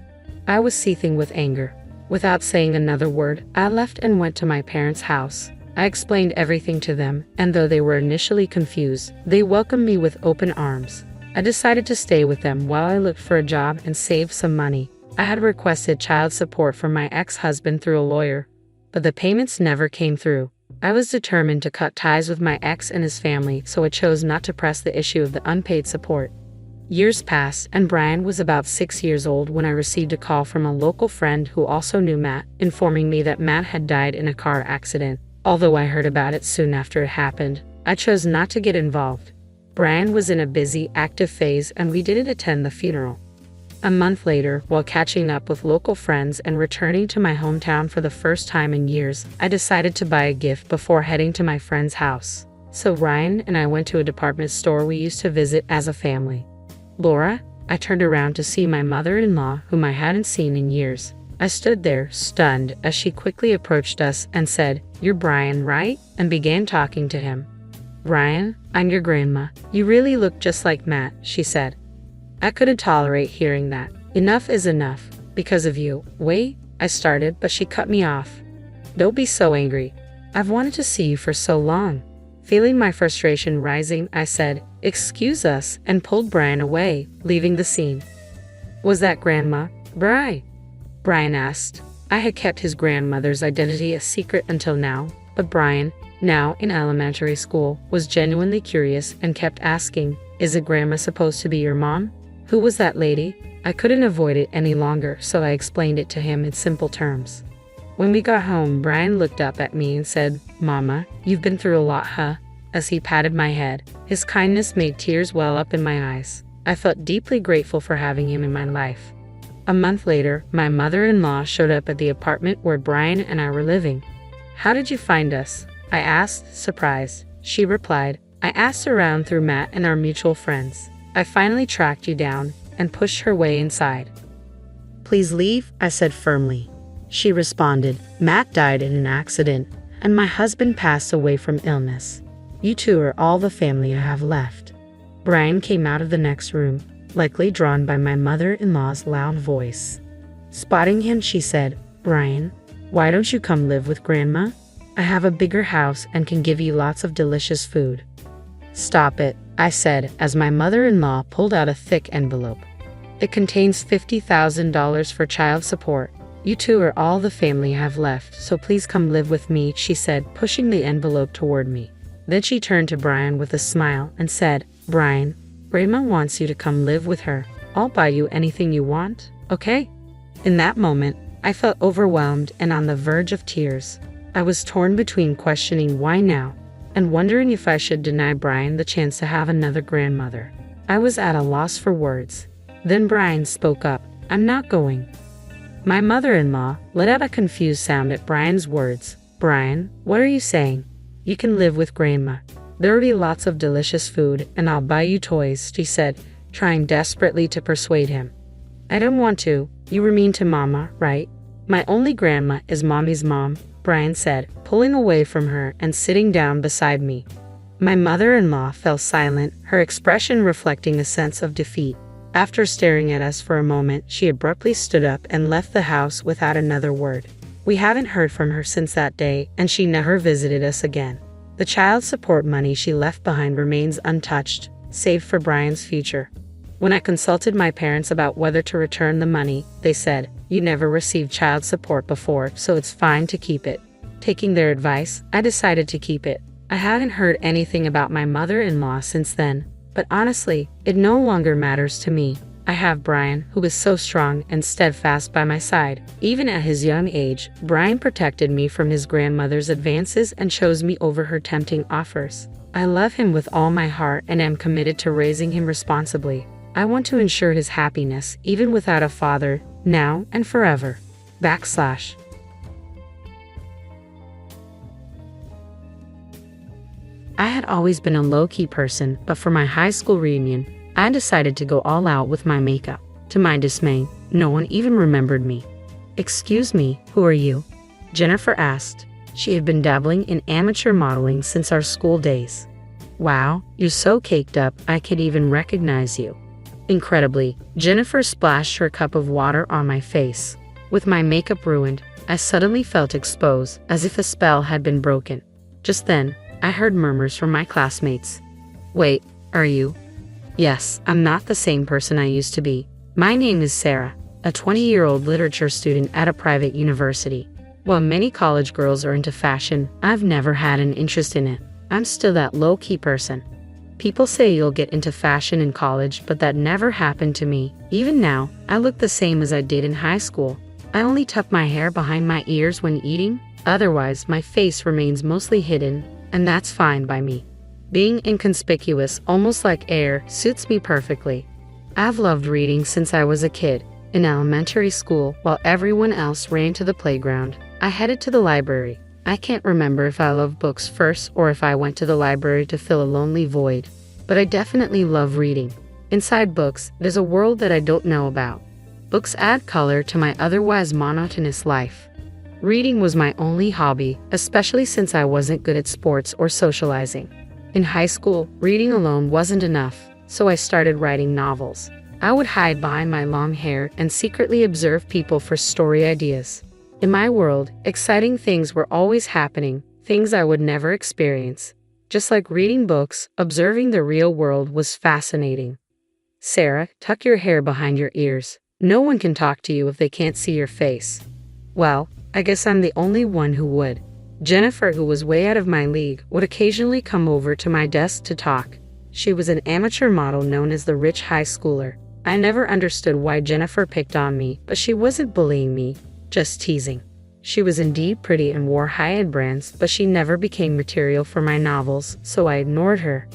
Speaker 1: I was seething with anger. Without saying another word, I left and went to my parents' house. I explained everything to them, and though they were initially confused, they welcomed me with open arms. I decided to stay with them while I looked for a job and saved some money. I had requested child support from my ex-husband through a lawyer, but the payments never came through. I was determined to cut ties with my ex and his family, so I chose not to press the issue of the unpaid support. Years passed, and Brian was about 6 years old when I received a call from a local friend who also knew Matt, informing me that Matt had died in a car accident. Although I heard about it soon after it happened, I chose not to get involved. Brian was in a busy, active phase, and we didn't attend the funeral. A month later, while catching up with local friends and returning to my hometown for the first time in years, I decided to buy a gift before heading to my friend's house. So Ryan and I went to a department store we used to visit as a family. "Laura?" I turned around to see my mother-in-law, whom I hadn't seen in years. I stood there, stunned, as she quickly approached us and said, "You're Brian, right?" and began talking to him. "Brian, I'm your grandma. You really look just like Matt," she said. I couldn't tolerate hearing that. "Enough is enough. Because of you." "Wait," I started, but she cut me off. "Don't be so angry. I've wanted to see you for so long." Feeling my frustration rising, I said, "Excuse us," and pulled Brian away, leaving the scene. "Was that Grandma, Brian asked. I had kept his grandmother's identity a secret until now, but Brian, now in elementary school, was genuinely curious and kept asking, "Is it Grandma supposed to be your mom? Who was that lady?" I couldn't avoid it any longer, so I explained it to him in simple terms. When we got home, Brian looked up at me and said, "Mama, you've been through a lot, huh?" as he patted my head. His kindness made tears well up in my eyes. I felt deeply grateful for having him in my life. A month later, my mother-in-law showed up at the apartment where Brian and I were living. "How did you find us?" I asked, surprised. She replied, "I asked around through Matt and our mutual friends. I finally tracked you down," and pushed her way inside. "Please leave," I said firmly. She responded, "Matt died in an accident, and my husband passed away from illness. You two are all the family I have left." Brian came out of the next room, likely drawn by my mother-in-law's loud voice. Spotting him, she said, "Brian, why don't you come live with Grandma? I have a bigger house and can give you lots of delicious food." "Stop it," I said, as my mother-in-law pulled out a thick envelope. "It contains $50,000 for child support. You two are all the family I have left, so please come live with me," she said, pushing the envelope toward me. Then she turned to Brian with a smile and said, "Brian, Grandma wants you to come live with her. I'll buy you anything you want, okay?" In that moment, I felt overwhelmed and on the verge of tears. I was torn between questioning why now and wondering if I should deny Brian the chance to have another grandmother. I was at a loss for words. Then Brian spoke up, "I'm not going." My mother-in-law let out a confused sound at Brian's words. "Brian, what are you saying? You can live with Grandma. There will be lots of delicious food, and I'll buy you toys," she said, trying desperately to persuade him. "I don't want to. You were mean to Mama, right? My only grandma is Mommy's mom," Brian said, pulling away from her and sitting down beside me. My mother-in-law fell silent, her expression reflecting a sense of defeat. After staring at us for a moment, she abruptly stood up and left the house without another word. We haven't heard from her since that day, and she never visited us again. The child support money she left behind remains untouched, saved for Brian's future. When I consulted my parents about whether to return the money, they said, "You never received child support before, so it's fine to keep it." Taking their advice, I decided to keep it. I hadn't heard anything about my mother-in-law since then, but honestly, it no longer matters to me. I have Brian, who is so strong and steadfast by my side. Even at his young age, Brian protected me from his grandmother's advances and chose me over her tempting offers. I love him with all my heart and am committed to raising him responsibly. I want to ensure his happiness, even without a father, now and forever. // I had always been a low-key person, but for my high school reunion, I decided to go all out with my makeup. To my dismay, no one even remembered me. "Excuse me, who are you?" Jennifer asked. She had been dabbling in amateur modeling since our school days. "Wow, you're so caked up, I could even recognize you." Incredibly, Jennifer splashed her cup of water on my face. With my makeup ruined, I suddenly felt exposed, as if a spell had been broken. Just then, I heard murmurs from my classmates. "Wait, are you?" "Yes, I'm not the same person I used to be. My name is Sarah, a 20-year-old literature student at a private university. While many college girls are into fashion, I've never had an interest in it. I'm still that low-key person. People say you'll get into fashion in college, but that never happened to me. Even now, I look the same as I did in high school. I only tuck my hair behind my ears when eating. Otherwise, my face remains mostly hidden, and that's fine by me. Being inconspicuous, almost like air, suits me perfectly. I've loved reading since I was a kid. In elementary school, while everyone else ran to the playground, I headed to the library. I can't remember if I loved books first or if I went to the library to fill a lonely void, but I definitely love reading. Inside books, there's a world that I don't know about. Books add color to my otherwise monotonous life. Reading was my only hobby, especially since I wasn't good at sports or socializing. In high school, reading alone wasn't enough, so I started writing novels. I would hide behind my long hair and secretly observe people for story ideas. In my world, exciting things were always happening, things I would never experience. Just like reading books, observing the real world was fascinating. "Sarah, tuck your hair behind your ears. No one can talk to you if they can't see your face." Well, I guess I'm the only one who would. Jennifer, who was way out of my league, would occasionally come over to my desk to talk. She was an amateur model known as the rich high schooler. I never understood why Jennifer picked on me, but she wasn't bullying me, just teasing. She was indeed pretty and wore high-end brands, but she never became material for my novels, so I ignored her.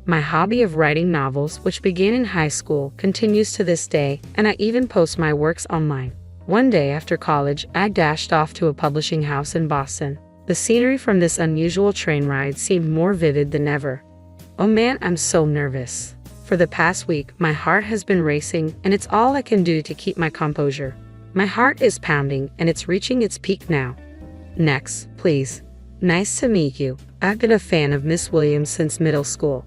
Speaker 1: My hobby of writing novels, which began in high school, continues to this day, and I even post my works online. One day after college, I dashed off to a publishing house in Boston. The scenery from this unusual train ride seemed more vivid than ever. Oh man, I'm so nervous. For the past week, my heart has been racing, and it's all I can do to keep my composure. My heart is pounding, and it's reaching its peak now. Next, please. "Nice to meet you. I've been a fan of Miss Williams since middle school."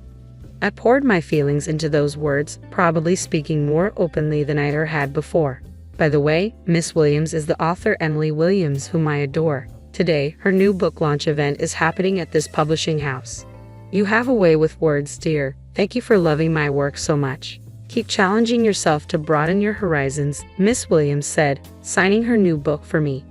Speaker 1: I poured my feelings into those words, probably speaking more openly than I ever had before. By the way, Miss Williams is the author Emily Williams, whom I adore. Today, her new book launch event is happening at this publishing house. "You have a way with words, dear. Thank you for loving my work so much. Keep challenging yourself to broaden your horizons," Miss Williams said, signing her new book for me.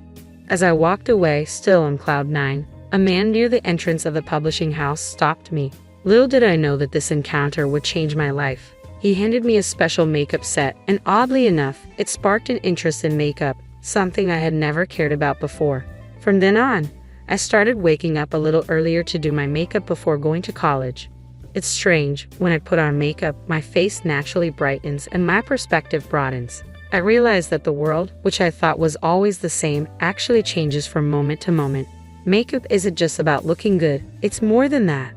Speaker 1: As I walked away, still on cloud nine, a man near the entrance of the publishing house stopped me. Little did I know that this encounter would change my life. He handed me a special makeup set, and oddly enough, it sparked an interest in makeup, something I had never cared about before. From then on, I started waking up a little earlier to do my makeup before going to college. It's strange, when I put on makeup, my face naturally brightens and my perspective broadens. I realize that the world, which I thought was always the same, actually changes from moment to moment. Makeup isn't just about looking good, it's more than that.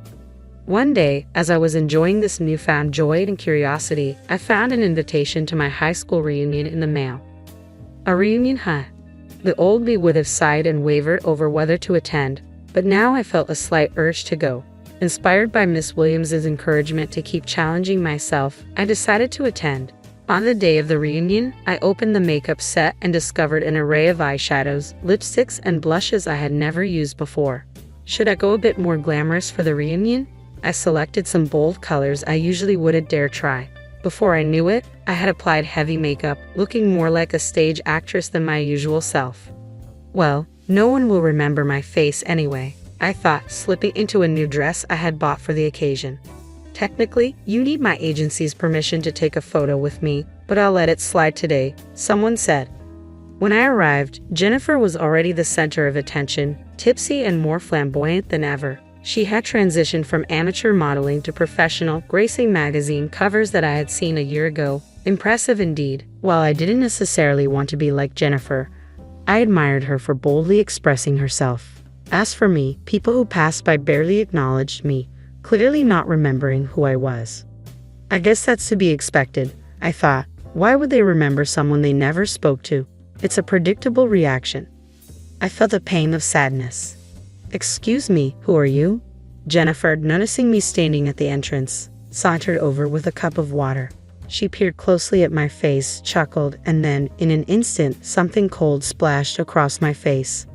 Speaker 1: One day, as I was enjoying this newfound joy and curiosity, I found an invitation to my high school reunion in the mail. A reunion, huh? The old me would have sighed and wavered over whether to attend, but now I felt a slight urge to go. Inspired by Miss Williams's encouragement to keep challenging myself, I decided to attend. On the day of the reunion, I opened the makeup set and discovered an array of eyeshadows, lipsticks, and blushes I had never used before. Should I go a bit more glamorous for the reunion? I selected some bold colors I usually wouldn't dare try. Before I knew it, I had applied heavy makeup, looking more like a stage actress than my usual self. Well, no one will remember my face anyway, I thought, slipping into a new dress I had bought for the occasion. Technically, you need my agency's permission to take a photo with me, but I'll let it slide today, someone said. When I arrived, Jennifer was already the center of attention, tipsy and more flamboyant than ever. She had transitioned from amateur modeling to professional, gracing magazine covers that I had seen a year ago. Impressive indeed. While I didn't necessarily want to be like Jennifer, I admired her for boldly expressing herself. As for me, people who passed by barely acknowledged me, clearly not remembering who I was. I guess that's to be expected, I thought. Why would they remember someone they never spoke to? It's a predictable reaction. I felt a pang of sadness. Excuse me, who are you? Jennifer, noticing me standing at the entrance, sauntered over with a cup of water. She peered closely at my face, chuckled, and then, in an instant, something cold splashed across my face.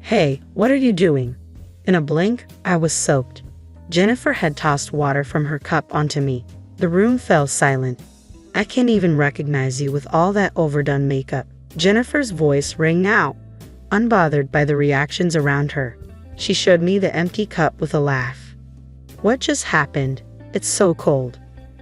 Speaker 1: Hey, what are you doing? In a blink, I was soaked. Jennifer had tossed water from her cup onto me. The room fell silent. I can't even recognize you with all that overdone makeup. Jennifer's voice rang out, unbothered by the reactions around her. She showed me the empty cup with a laugh. What just happened? It's so cold.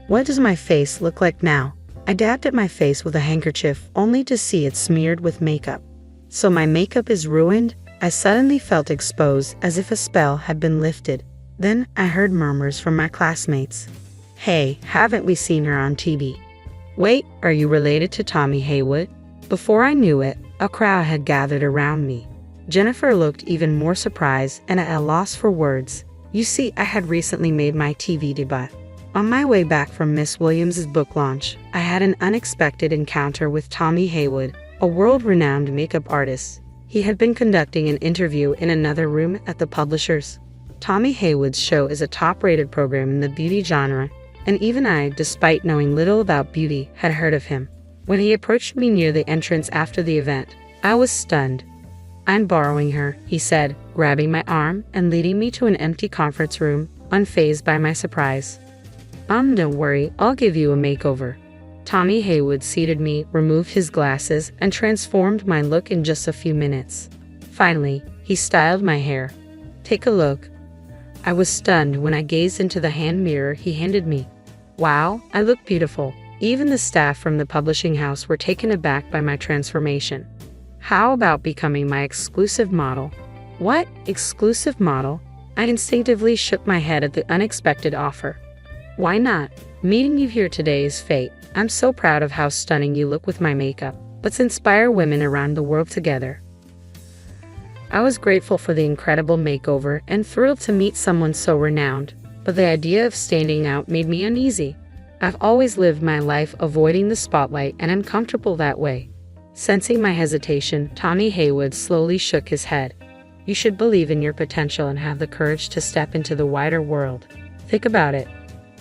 Speaker 1: What does my face look like now? I dabbed at my face with a handkerchief, only to see it smeared with makeup. So my makeup is ruined? I suddenly felt exposed, as if a spell had been lifted. Then I heard murmurs from my classmates. Hey, haven't we seen her on TV? Wait, are you related to Tommy Haywood? Before I knew it, a crowd had gathered around me. Jennifer looked even more surprised and at a loss for words. You see, I had recently made my TV debut. On my way back from Miss Williams' book launch, I had an unexpected encounter with Tommy Haywood, a world-renowned makeup artist. He had been conducting an interview in another room at the publishers. Tommy Haywood's show is a top-rated program in the beauty genre, and even I, despite knowing little about beauty, had heard of him. When he approached me near the entrance after the event, I was stunned. I'm borrowing her, he said, grabbing my arm and leading me to an empty conference room, unfazed by my surprise. Don't worry, I'll give you a makeover. Tommy Haywood seated me, removed his glasses, and transformed my look in just a few minutes. Finally, he styled my hair. Take a look. I was stunned when I gazed into the hand mirror he handed me. Wow, I look beautiful. Even the staff from the publishing house were taken aback by my transformation. How about becoming my exclusive model? What? Exclusive model? I instinctively shook my head at the unexpected offer. Why not? Meeting you here today is fate. I'm so proud of how stunning you look with my makeup. Let's inspire women around the world together. I was grateful for the incredible makeover and thrilled to meet someone so renowned, but the idea of standing out made me uneasy. I've always lived my life avoiding the spotlight, and I'm comfortable that way. Sensing my hesitation, Tommy Haywood slowly shook his head. You should believe in your potential and have the courage to step into the wider world. Think about it.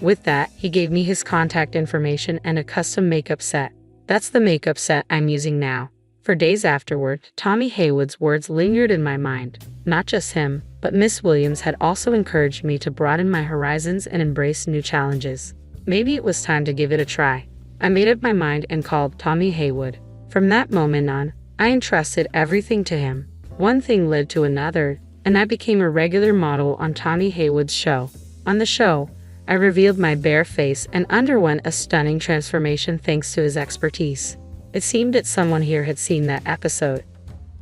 Speaker 1: With that, he gave me his contact information and a custom makeup set. That's the makeup set I'm using now. For days afterward, Tommy Haywood's words lingered in my mind. Not just him, but Miss Williams had also encouraged me to broaden my horizons and embrace new challenges. Maybe it was time to give it a try. I made up my mind and called Tommy Haywood. From that moment on, I entrusted everything to him. One thing led to another, and I became a regular model on Tommy Haywood's show. On the show, I revealed my bare face and underwent a stunning transformation thanks to his expertise. It seemed that someone here had seen that episode.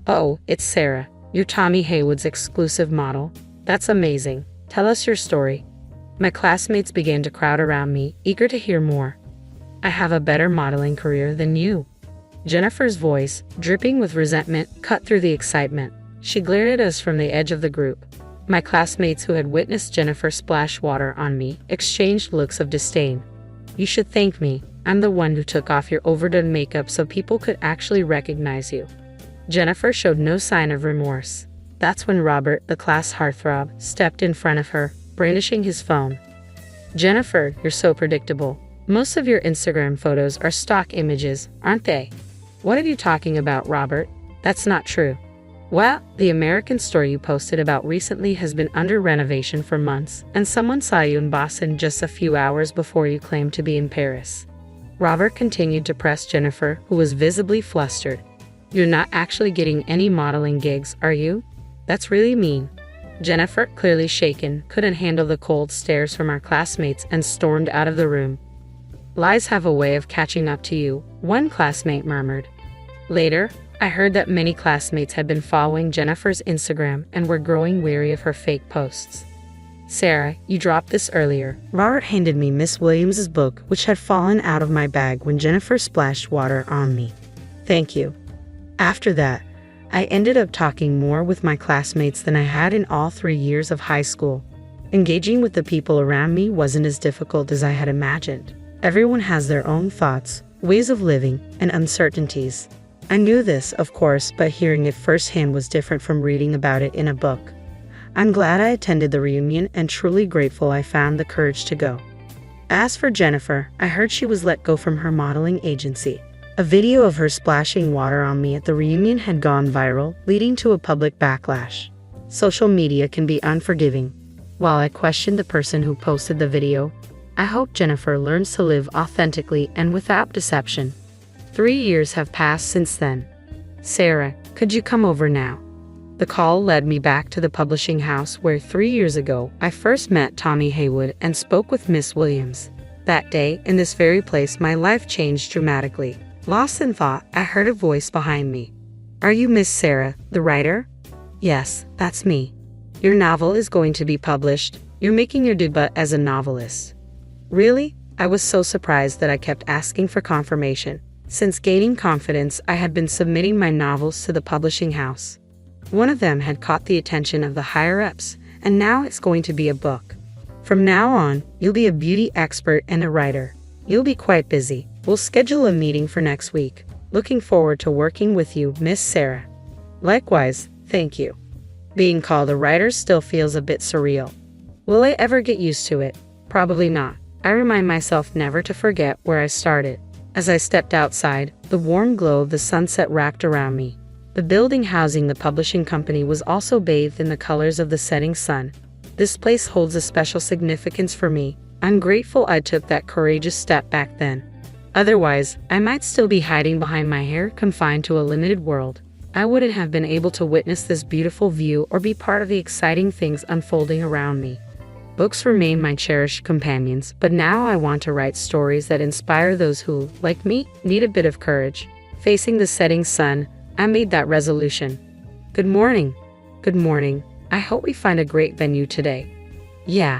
Speaker 1: Oh, it's Sarah. You're Tommy Haywood's exclusive model. That's amazing. Tell us your story. My classmates began to crowd around me, eager to hear more. I have a better modeling career than you. Jennifer's voice, dripping with resentment, cut through the excitement. She glared at us from the edge of the group. My classmates who had witnessed Jennifer splash water on me exchanged looks of disdain. You should thank me. I'm the one who took off your overdone makeup so people could actually recognize you. Jennifer showed no sign of remorse. That's when Robert, the class heartthrob, stepped in front of her, brandishing his phone. Jennifer, you're so predictable. Most of your Instagram photos are stock images, aren't they? What are you talking about, Robert? That's not true. Well, the American store you posted about recently has been under renovation for months, and someone saw you in Boston just a few hours before you claimed to be in Paris. Robert continued to press Jennifer, who was visibly flustered. "You're not actually getting any modeling gigs, are you? That's really mean." Jennifer, clearly shaken, couldn't handle the cold stares from our classmates and stormed out of the room. "Lies have a way of catching up to you," one classmate murmured. Later, I heard that many classmates had been following Jennifer's Instagram and were growing weary of her fake posts. "Sarah, you dropped this earlier." Robert handed me Miss Williams's book, which had fallen out of my bag when Jennifer splashed water on me. "Thank you." After that, I ended up talking more with my classmates than I had in all 3 years of high school. Engaging with the people around me wasn't as difficult as I had imagined. Everyone has their own thoughts, ways of living, and uncertainties. I knew this, of course, but hearing it firsthand was different from reading about it in a book. I'm glad I attended the reunion and truly grateful I found the courage to go. As for Jennifer, I heard she was let go from her modeling agency. A video of her splashing water on me at the reunion had gone viral, leading to a public backlash. Social media can be unforgiving. While I questioned the person who posted the video, I hope Jennifer learns to live authentically and without deception. 3 years have passed since then. "Sarah, could you come over now?" The call led me back to the publishing house where 3 years ago I first met Tommy Haywood and spoke with Miss Williams. That day, in this very place, my life changed dramatically. Lost in thought, I heard a voice behind me. "Are you Miss Sarah, the writer?" "Yes, that's me. Your novel is going to be published. You're making your debut as a novelist." "Really?" I was so surprised that I kept asking for confirmation. Since gaining confidence, I had been submitting my novels to the publishing house. One of them had caught the attention of the higher-ups, and now it's going to be a book. "From now on, you'll be a beauty expert and a writer. You'll be quite busy. We'll schedule a meeting for next week. Looking forward to working with you, Miss Sarah." "Likewise, thank you." Being called a writer still feels a bit surreal. Will I ever get used to it? Probably not. I remind myself never to forget where I started. As I stepped outside, the warm glow of the sunset wrapped around me. The building housing the publishing company was also bathed in the colors of the setting sun. This place holds a special significance for me. I'm grateful I took that courageous step back then. Otherwise, I might still be hiding behind my hair, confined to a limited world. I wouldn't have been able to witness this beautiful view or be part of the exciting things unfolding around me. Books remain my cherished companions, but now I want to write stories that inspire those who, like me, need a bit of courage. Facing the setting sun, I made that resolution. "Good morning." "Good morning. I hope we find a great venue today." "Yeah.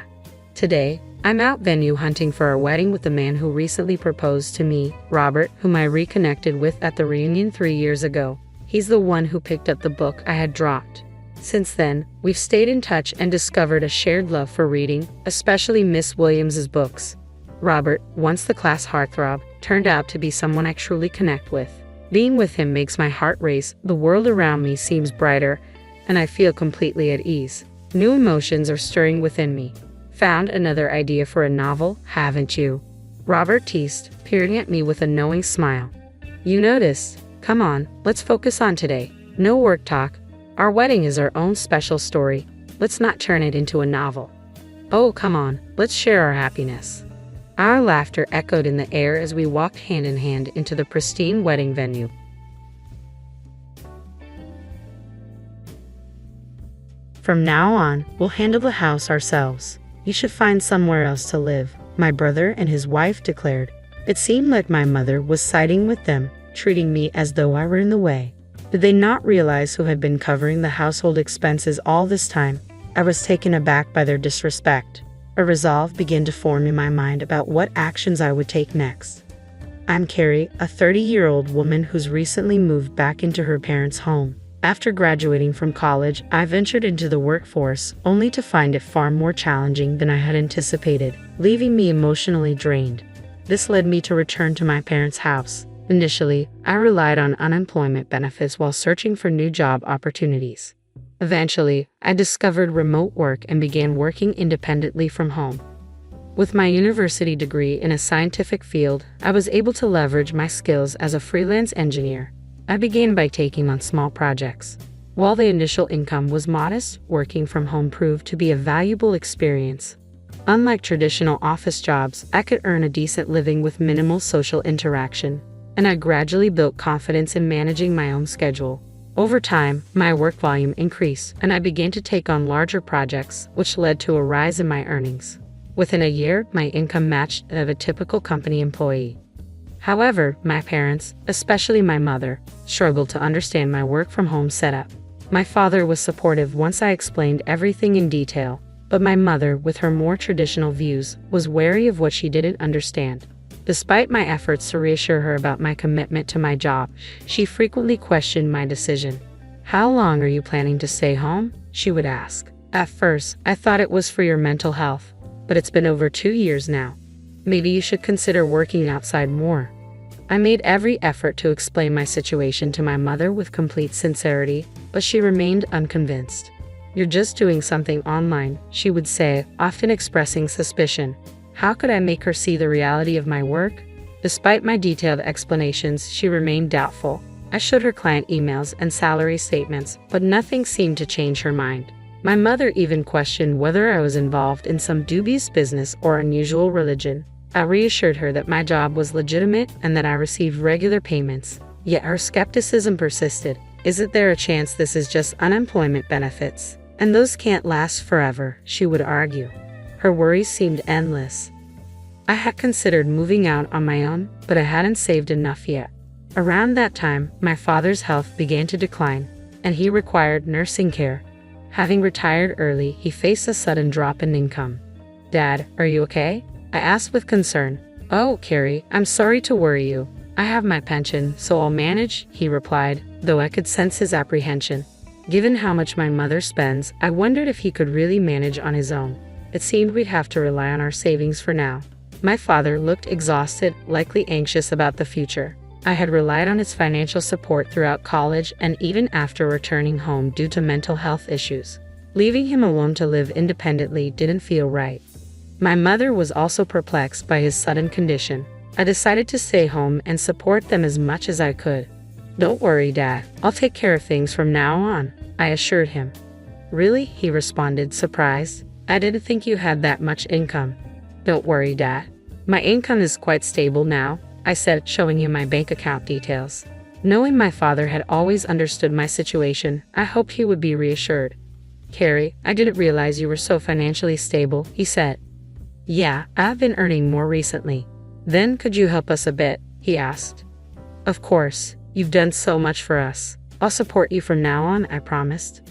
Speaker 1: Today, I'm out venue hunting for a wedding with the man who recently proposed to me, Robert, whom I reconnected with at the reunion 3 years ago. He's the one who picked up the book I had dropped. Since then, we've stayed in touch and discovered a shared love for reading, especially Miss Williams's books. Robert, once the class heartthrob, turned out to be someone I truly connect with. Being with him makes my heart race, the world around me seems brighter, and I feel completely at ease. New emotions are stirring within me. Found another idea for a novel, haven't you?" Robert teased, peering at me with a knowing smile. "You noticed? Come on, let's focus on today. No work talk. Our wedding is our own special story. Let's not turn it into a novel." "Oh, come on, let's share our happiness." Our laughter echoed in the air as we walked hand in hand into the pristine wedding venue. "From now on, we'll handle the house ourselves. You should find somewhere else to live," my brother and his wife declared. It seemed like my mother was siding with them, treating me as though I were in the way. Did they not realize who had been covering the household expenses all this time? I was taken aback by their disrespect. A resolve began to form in my mind about what actions I would take next. I'm Carrie, a 30-year-old woman who's recently moved back into her parents' home. After graduating from college, I ventured into the workforce, only to find it far more challenging than I had anticipated, leaving me emotionally drained. This led me to return to my parents' house. Initially, I relied on unemployment benefits while searching for new job opportunities. Eventually, I discovered remote work and began working independently from home. With my university degree in a scientific field, I was able to leverage my skills as a freelance engineer. I began by taking on small projects. While the initial income was modest, working from home proved to be a valuable experience. Unlike traditional office jobs, I could earn a decent living with minimal social interaction, and I gradually built confidence in managing my own schedule. Over time, my work volume increased, and I began to take on larger projects, which led to a rise in my earnings. Within a year, my income matched that of a typical company employee. However, my parents, especially my mother, struggled to understand my work-from-home setup. My father was supportive once I explained everything in detail, but my mother, with her more traditional views, was wary of what she didn't understand. Despite my efforts to reassure her about my commitment to my job, she frequently questioned my decision. "How long are you planning to stay home?" she would ask. "At first, I thought it was for your mental health, but it's been over 2 years now. Maybe you should consider working outside more." I made every effort to explain my situation to my mother with complete sincerity, but she remained unconvinced. "You're just doing something online," she would say, often expressing suspicion. How could I make her see the reality of my work? Despite my detailed explanations, she remained doubtful. I showed her client emails and salary statements, but nothing seemed to change her mind. My mother even questioned whether I was involved in some dubious business or unusual religion. I reassured her that my job was legitimate and that I received regular payments. Yet her skepticism persisted. "Isn't there a chance this is just unemployment benefits? And those can't last forever," she would argue. Her worries seemed endless. I had considered moving out on my own, but I hadn't saved enough yet. Around that time, my father's health began to decline, and he required nursing care. Having retired early, he faced a sudden drop in income. "Dad, are you okay?" I asked with concern. "Oh, Carrie, I'm sorry to worry you. I have my pension, so I'll manage," he replied, though I could sense his apprehension. Given how much my mother spends, I wondered if he could really manage on his own. It seemed we'd have to rely on our savings for now. My father looked exhausted, likely anxious about the future. I had relied on his financial support throughout college and even after returning home due to mental health issues. Leaving him alone to live independently didn't feel right. My mother was also perplexed by his sudden condition. I decided to stay home and support them as much as I could. "Don't worry, Dad. I'll take care of things from now on," I assured him. "Really?" he responded, surprised. "I didn't think you had that much income." "Don't worry, Dad. My income is quite stable now," I said, showing him my bank account details. Knowing my father had always understood my situation, I hoped he would be reassured. "Carrie, I didn't realize you were so financially stable," he said. "Yeah, I've been earning more recently." "Then could you help us a bit?" he asked. "Of course. You've done so much for us. I'll support you from now on," I promised.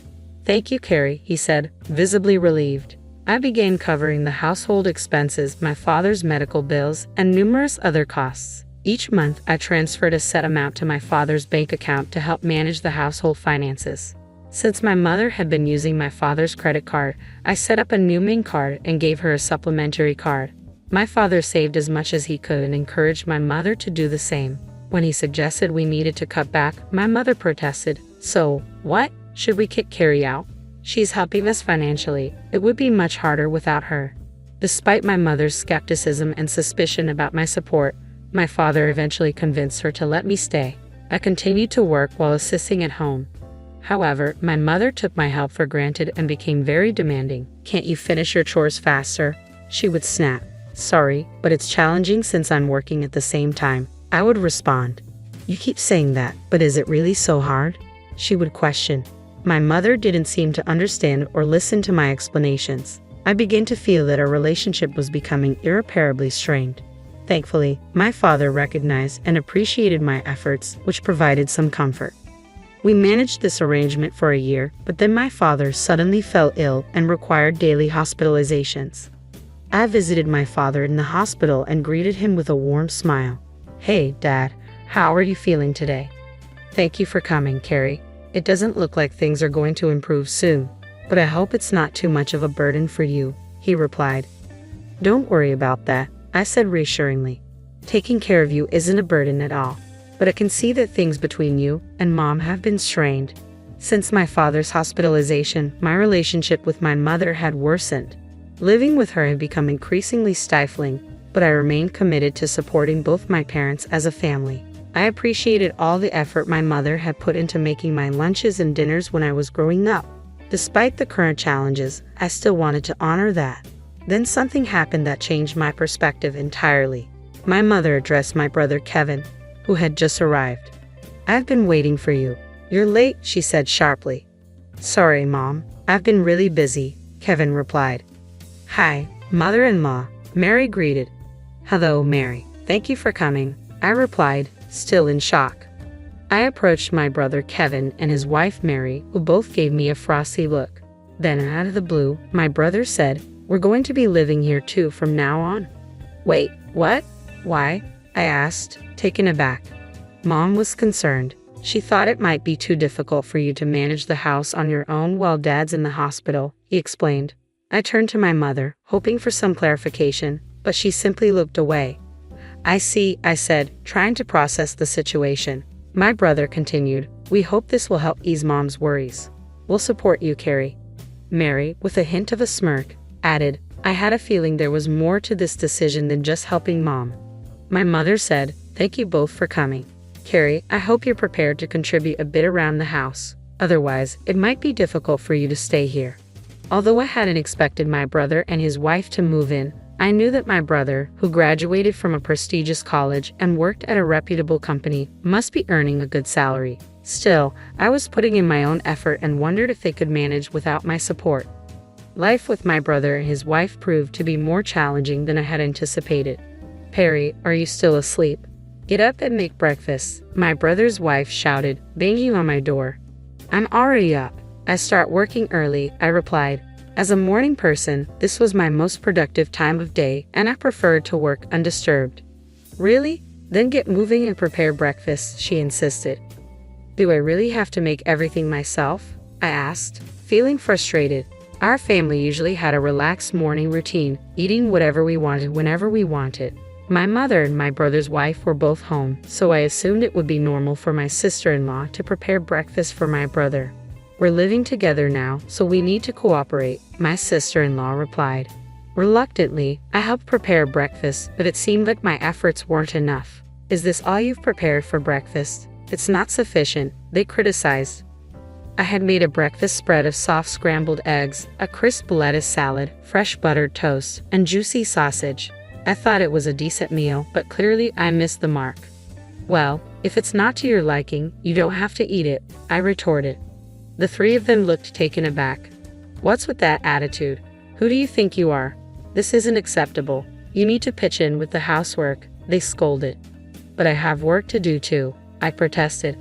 Speaker 1: "Thank you, Carrie," he said, visibly relieved. I began covering the household expenses, my father's medical bills, and numerous other costs. Each month, I transferred a set amount to my father's bank account to help manage the household finances. Since my mother had been using my father's credit card, I set up a new main card and gave her a supplementary card. My father saved as much as he could and encouraged my mother to do the same. When he suggested we needed to cut back, my mother protested. "So, what? Should we kick Carrie out? She's helping us financially. It would be much harder without her." Despite my mother's skepticism and suspicion about my support, my father eventually convinced her to let me stay. I continued to work while assisting at home. However, my mother took my help for granted and became very demanding. "Can't you finish your chores faster?" she would snap. "Sorry, but it's challenging since I'm working at the same time," I would respond. "You keep saying that, but is it really so hard?" she would question. My mother didn't seem to understand or listen to my explanations. I began to feel that our relationship was becoming irreparably strained. Thankfully, my father recognized and appreciated my efforts, which provided some comfort. We managed this arrangement for a year, but then my father suddenly fell ill and required daily hospitalizations. I visited my father in the hospital and greeted him with a warm smile. "Hey, Dad, how are you feeling today?" "Thank you for coming, Carrie. It doesn't look like things are going to improve soon, but I hope it's not too much of a burden for you," he replied. "Don't worry about that," I said reassuringly. "Taking care of you isn't a burden at all, but I can see that things between you and Mom have been strained. Since my father's hospitalization, my relationship with my mother had worsened. Living with her had become increasingly stifling, but I remained committed to supporting both my parents as a family. I appreciated all the effort my mother had put into making my lunches and dinners when I was growing up. Despite the current challenges, I still wanted to honor that. Then something happened that changed my perspective entirely. My mother addressed my brother Kevin, who had just arrived. "I've been waiting for you. You're late," she said sharply. "Sorry, Mom. I've been really busy," Kevin replied. "Hi, mother-in-law," Mary greeted. "Hello, Mary. Thank you for coming," I replied, still in shock. I approached my brother Kevin and his wife Mary, who both gave me a frosty look. Then, out of the blue, my brother said, "We're going to be living here too from now on." "Wait, what? Why?" I asked, taken aback. Mom was concerned. She thought it might be too difficult for you to manage the house on your own while Dad's in the hospital, he explained. I turned to my mother, hoping for some clarification, but she simply looked away. "I see," I said, trying to process the situation. My brother continued, "We hope this will help ease Mom's worries. We'll support you, Carrie." Mary, with a hint of a smirk, added, "I had a feeling there was more to this decision than just helping Mom." My mother said, "Thank you both for coming. Carrie, I hope you're prepared to contribute a bit around the house. Otherwise, it might be difficult for you to stay here." Although I hadn't expected my brother and his wife to move in, I knew that my brother, who graduated from a prestigious college and worked at a reputable company, must be earning a good salary. Still, I was putting in my own effort and wondered if they could manage without my support. Life with my brother and his wife proved to be more challenging than I had anticipated. "Perry, are you still asleep? Get up and make breakfast," my brother's wife shouted, banging on my door. "I'm already up. I start working early," I replied. As a morning person, this was my most productive time of day, and I preferred to work undisturbed. "Really? Then get moving and prepare breakfast," she insisted. "Do I really have to make everything myself?" I asked, feeling frustrated. Our family usually had a relaxed morning routine, eating whatever we wanted whenever we wanted. My mother and my brother's wife were both home, so I assumed it would be normal for my sister-in-law to prepare breakfast for my brother. "We're living together now, so we need to cooperate," my sister-in-law replied. Reluctantly, I helped prepare breakfast, but it seemed like my efforts weren't enough. "Is this all you've prepared for breakfast? It's not sufficient," they criticized. I had made a breakfast spread of soft scrambled eggs, a crisp lettuce salad, fresh buttered toast, and juicy sausage. I thought it was a decent meal, but clearly I missed the mark. "Well, if it's not to your liking, you don't have to eat it," I retorted. The three of them looked taken aback. "What's with that attitude? Who do you think you are? This isn't acceptable. You need to pitch in with the housework," they scolded. "But I have work to do too," I protested.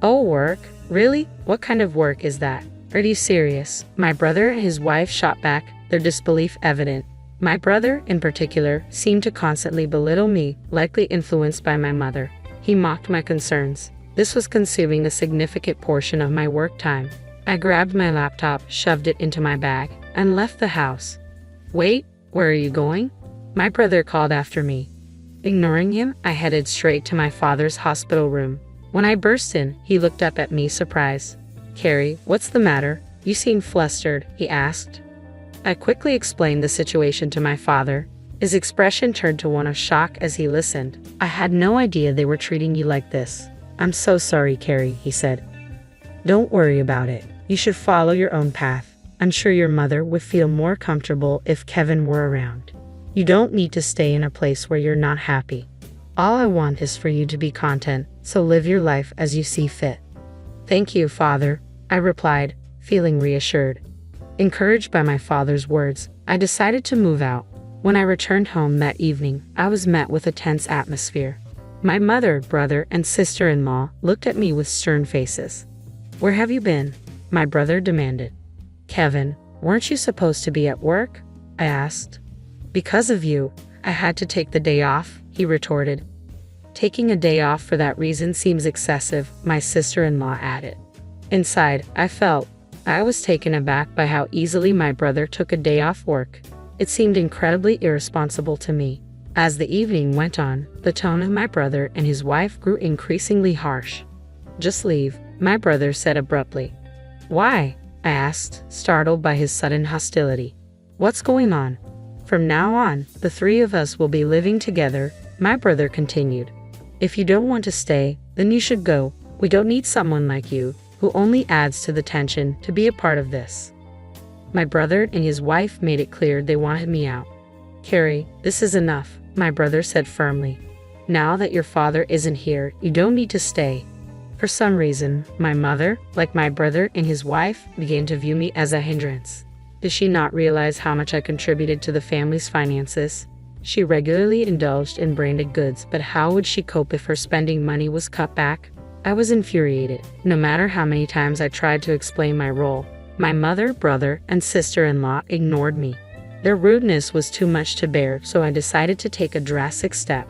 Speaker 1: "Oh, work? Really? What kind of work is that? Are you serious?" My brother and his wife shot back, their disbelief evident. My brother, in particular, seemed to constantly belittle me, likely influenced by my mother. He mocked my concerns. This was consuming a significant portion of my work time. I grabbed my laptop, shoved it into my bag, and left the house. "Wait, where are you going?" my brother called after me. Ignoring him, I headed straight to my father's hospital room. When I burst in, he looked up at me surprised. "Carrie, what's the matter? You seem flustered," he asked. I quickly explained the situation to my father. His expression turned to one of shock as he listened. "I had no idea they were treating you like this." "I'm so sorry, Carrie," he said. "Don't worry about it. You should follow your own path. I'm sure your mother would feel more comfortable if Kevin were around. You don't need to stay in a place where you're not happy. All I want is for you to be content, so live your life as you see fit." "Thank you, Father," I replied, feeling reassured. Encouraged by my father's words, I decided to move out. When I returned home that evening, I was met with a tense atmosphere. My mother, brother, and sister-in-law looked at me with stern faces. "Where have you been?" my brother demanded. "Kevin, weren't you supposed to be at work?" I asked. "Because of you, I had to take the day off," he retorted. "Taking a day off for that reason seems excessive," my sister-in-law added. Inside, I was taken aback by how easily my brother took a day off work. It seemed incredibly irresponsible to me. As the evening went on, the tone of my brother and his wife grew increasingly harsh. "Just leave," my brother said abruptly. "Why?" I asked, startled by his sudden hostility. "What's going on?" "From now on, the three of us will be living together," my brother continued. "If you don't want to stay, then you should go. We don't need someone like you, who only adds to the tension, to be a part of this." My brother and his wife made it clear they wanted me out. "Carrie, this is enough," my brother said firmly. "Now that your father isn't here, you don't need to stay." For some reason, my mother, like my brother and his wife, began to view me as a hindrance. Did she not realize how much I contributed to the family's finances? She regularly indulged in branded goods, but how would she cope if her spending money was cut back? I was infuriated. No matter how many times I tried to explain my role, my mother, brother, and sister-in-law ignored me. Their rudeness was too much to bear, so I decided to take a drastic step.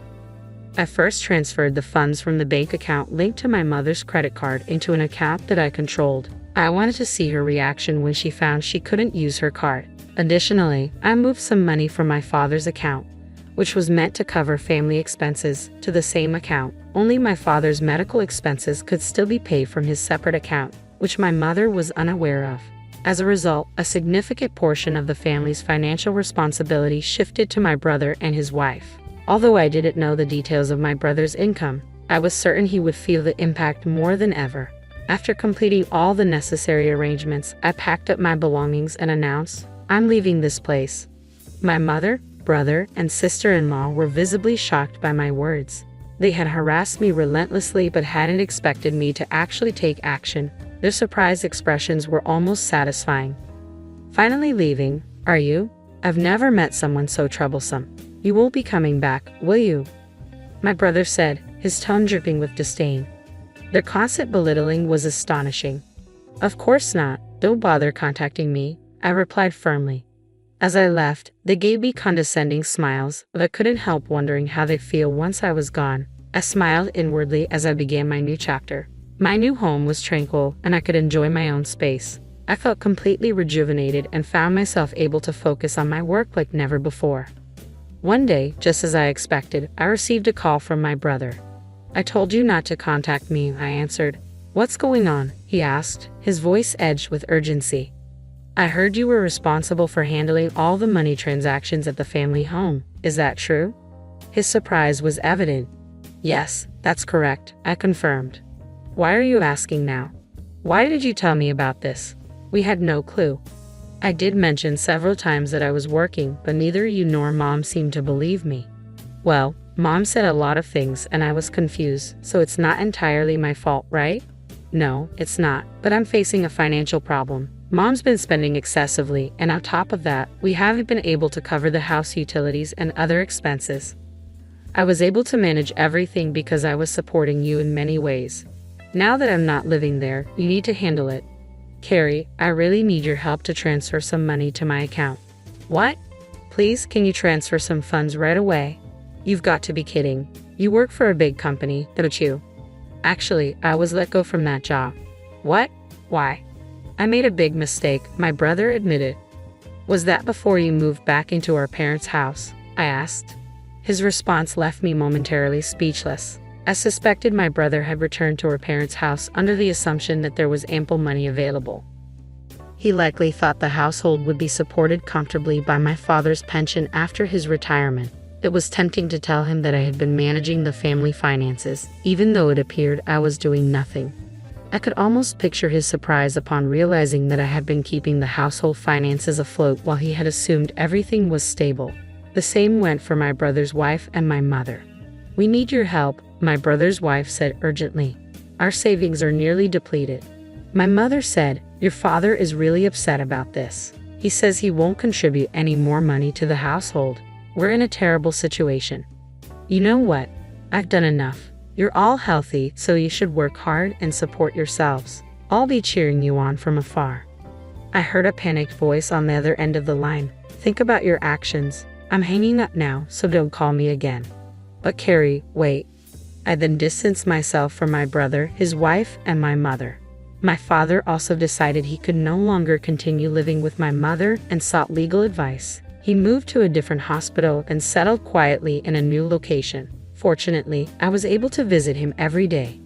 Speaker 1: I first transferred the funds from the bank account linked to my mother's credit card into an account that I controlled. I wanted to see her reaction when she found she couldn't use her card. Additionally, I moved some money from my father's account, which was meant to cover family expenses, to the same account. Only my father's medical expenses could still be paid from his separate account, which my mother was unaware of. As a result, a significant portion of the family's financial responsibility shifted to my brother and his wife. Although I didn't know the details of my brother's income, I was certain he would feel the impact more than ever. After completing all the necessary arrangements, I packed up my belongings and announced, "I'm leaving this place." My mother, brother, and sister-in-law were visibly shocked by my words. They had harassed me relentlessly but hadn't expected me to actually take action. Their surprised expressions were almost satisfying. "Finally leaving, are you? I've never met someone so troublesome. You won't be coming back, will you?" My brother said, his tone dripping with disdain. Their constant belittling was astonishing. "Of course not. Don't bother contacting me," I replied firmly. As I left, they gave me condescending smiles, but I couldn't help wondering how they'd feel once I was gone. I smiled inwardly as I began my new chapter. My new home was tranquil, and I could enjoy my own space. I felt completely rejuvenated and found myself able to focus on my work like never before. One day, just as I expected, I received a call from my brother. "I told you not to contact me," I answered. "What's going on?" he asked, his voice edged with urgency. "I heard you were responsible for handling all the money transactions at the family home. Is that true?" His surprise was evident. "Yes, that's correct," I confirmed. "Why are you asking now? Why did you tell me about this? We had no clue." I did mention several times that I was working, but neither you nor Mom seemed to believe me. "Well, Mom said a lot of things and I was confused, so it's not entirely my fault, right?" "No, it's not, but I'm facing a financial problem. Mom's been spending excessively, and on top of that, we haven't been able to cover the house utilities and other expenses. I was able to manage everything because I was supporting you in many ways. Now that I'm not living there, you need to handle it. Carrie, I really need your help to transfer some money to my account." "What? Please, can you transfer some funds right away?" "You've got to be kidding. You work for a big company, don't you?" "Actually, I was let go from that job." "What? Why?" "I made a big mistake," my brother admitted. "Was that before you moved back into our parents' house?" I asked. His response left me momentarily speechless. I suspected my brother had returned to our parents' house under the assumption that there was ample money available. He likely thought the household would be supported comfortably by my father's pension after his retirement. It was tempting to tell him that I had been managing the family finances, even though it appeared I was doing nothing. I could almost picture his surprise upon realizing that I had been keeping the household finances afloat while he had assumed everything was stable. The same went for my brother's wife and my mother. "We need your help," my brother's wife said urgently. "Our savings are nearly depleted." My mother said, "Your father is really upset about this. He says he won't contribute any more money to the household. We're in a terrible situation." "You know what? I've done enough. You're all healthy, so you should work hard and support yourselves. I'll be cheering you on from afar." I heard a panicked voice on the other end of the line. "Think about your actions. I'm hanging up now, so don't call me again." "But Carrie, wait." I then distanced myself from my brother, his wife, and my mother. My father also decided he could no longer continue living with my mother and sought legal advice. He moved to a different hospital and settled quietly in a new location. Fortunately, I was able to visit him every day.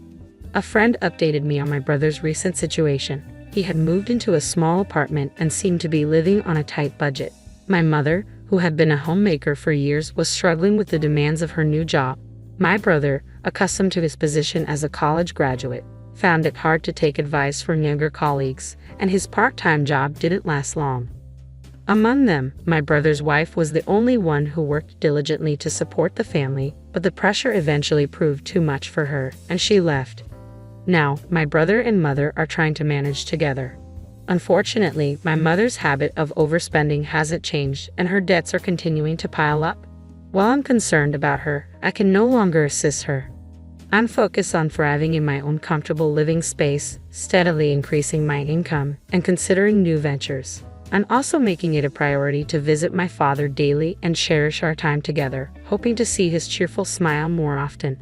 Speaker 1: A friend updated me on my brother's recent situation. He had moved into a small apartment and seemed to be living on a tight budget. My mother, who had been a homemaker for years, was struggling with the demands of her new job. My brother, accustomed to his position as a college graduate, found it hard to take advice from younger colleagues, and his part-time job didn't last long. Among them, my brother's wife was the only one who worked diligently to support the family, but the pressure eventually proved too much for her, and she left. Now, my brother and mother are trying to manage together. Unfortunately, my mother's habit of overspending hasn't changed, and her debts are continuing to pile up. While I'm concerned about her, I can no longer assist her. I'm focused on thriving in my own comfortable living space, steadily increasing my income, and considering new ventures. I'm also making it a priority to visit my father daily and cherish our time together, hoping to see his cheerful smile more often.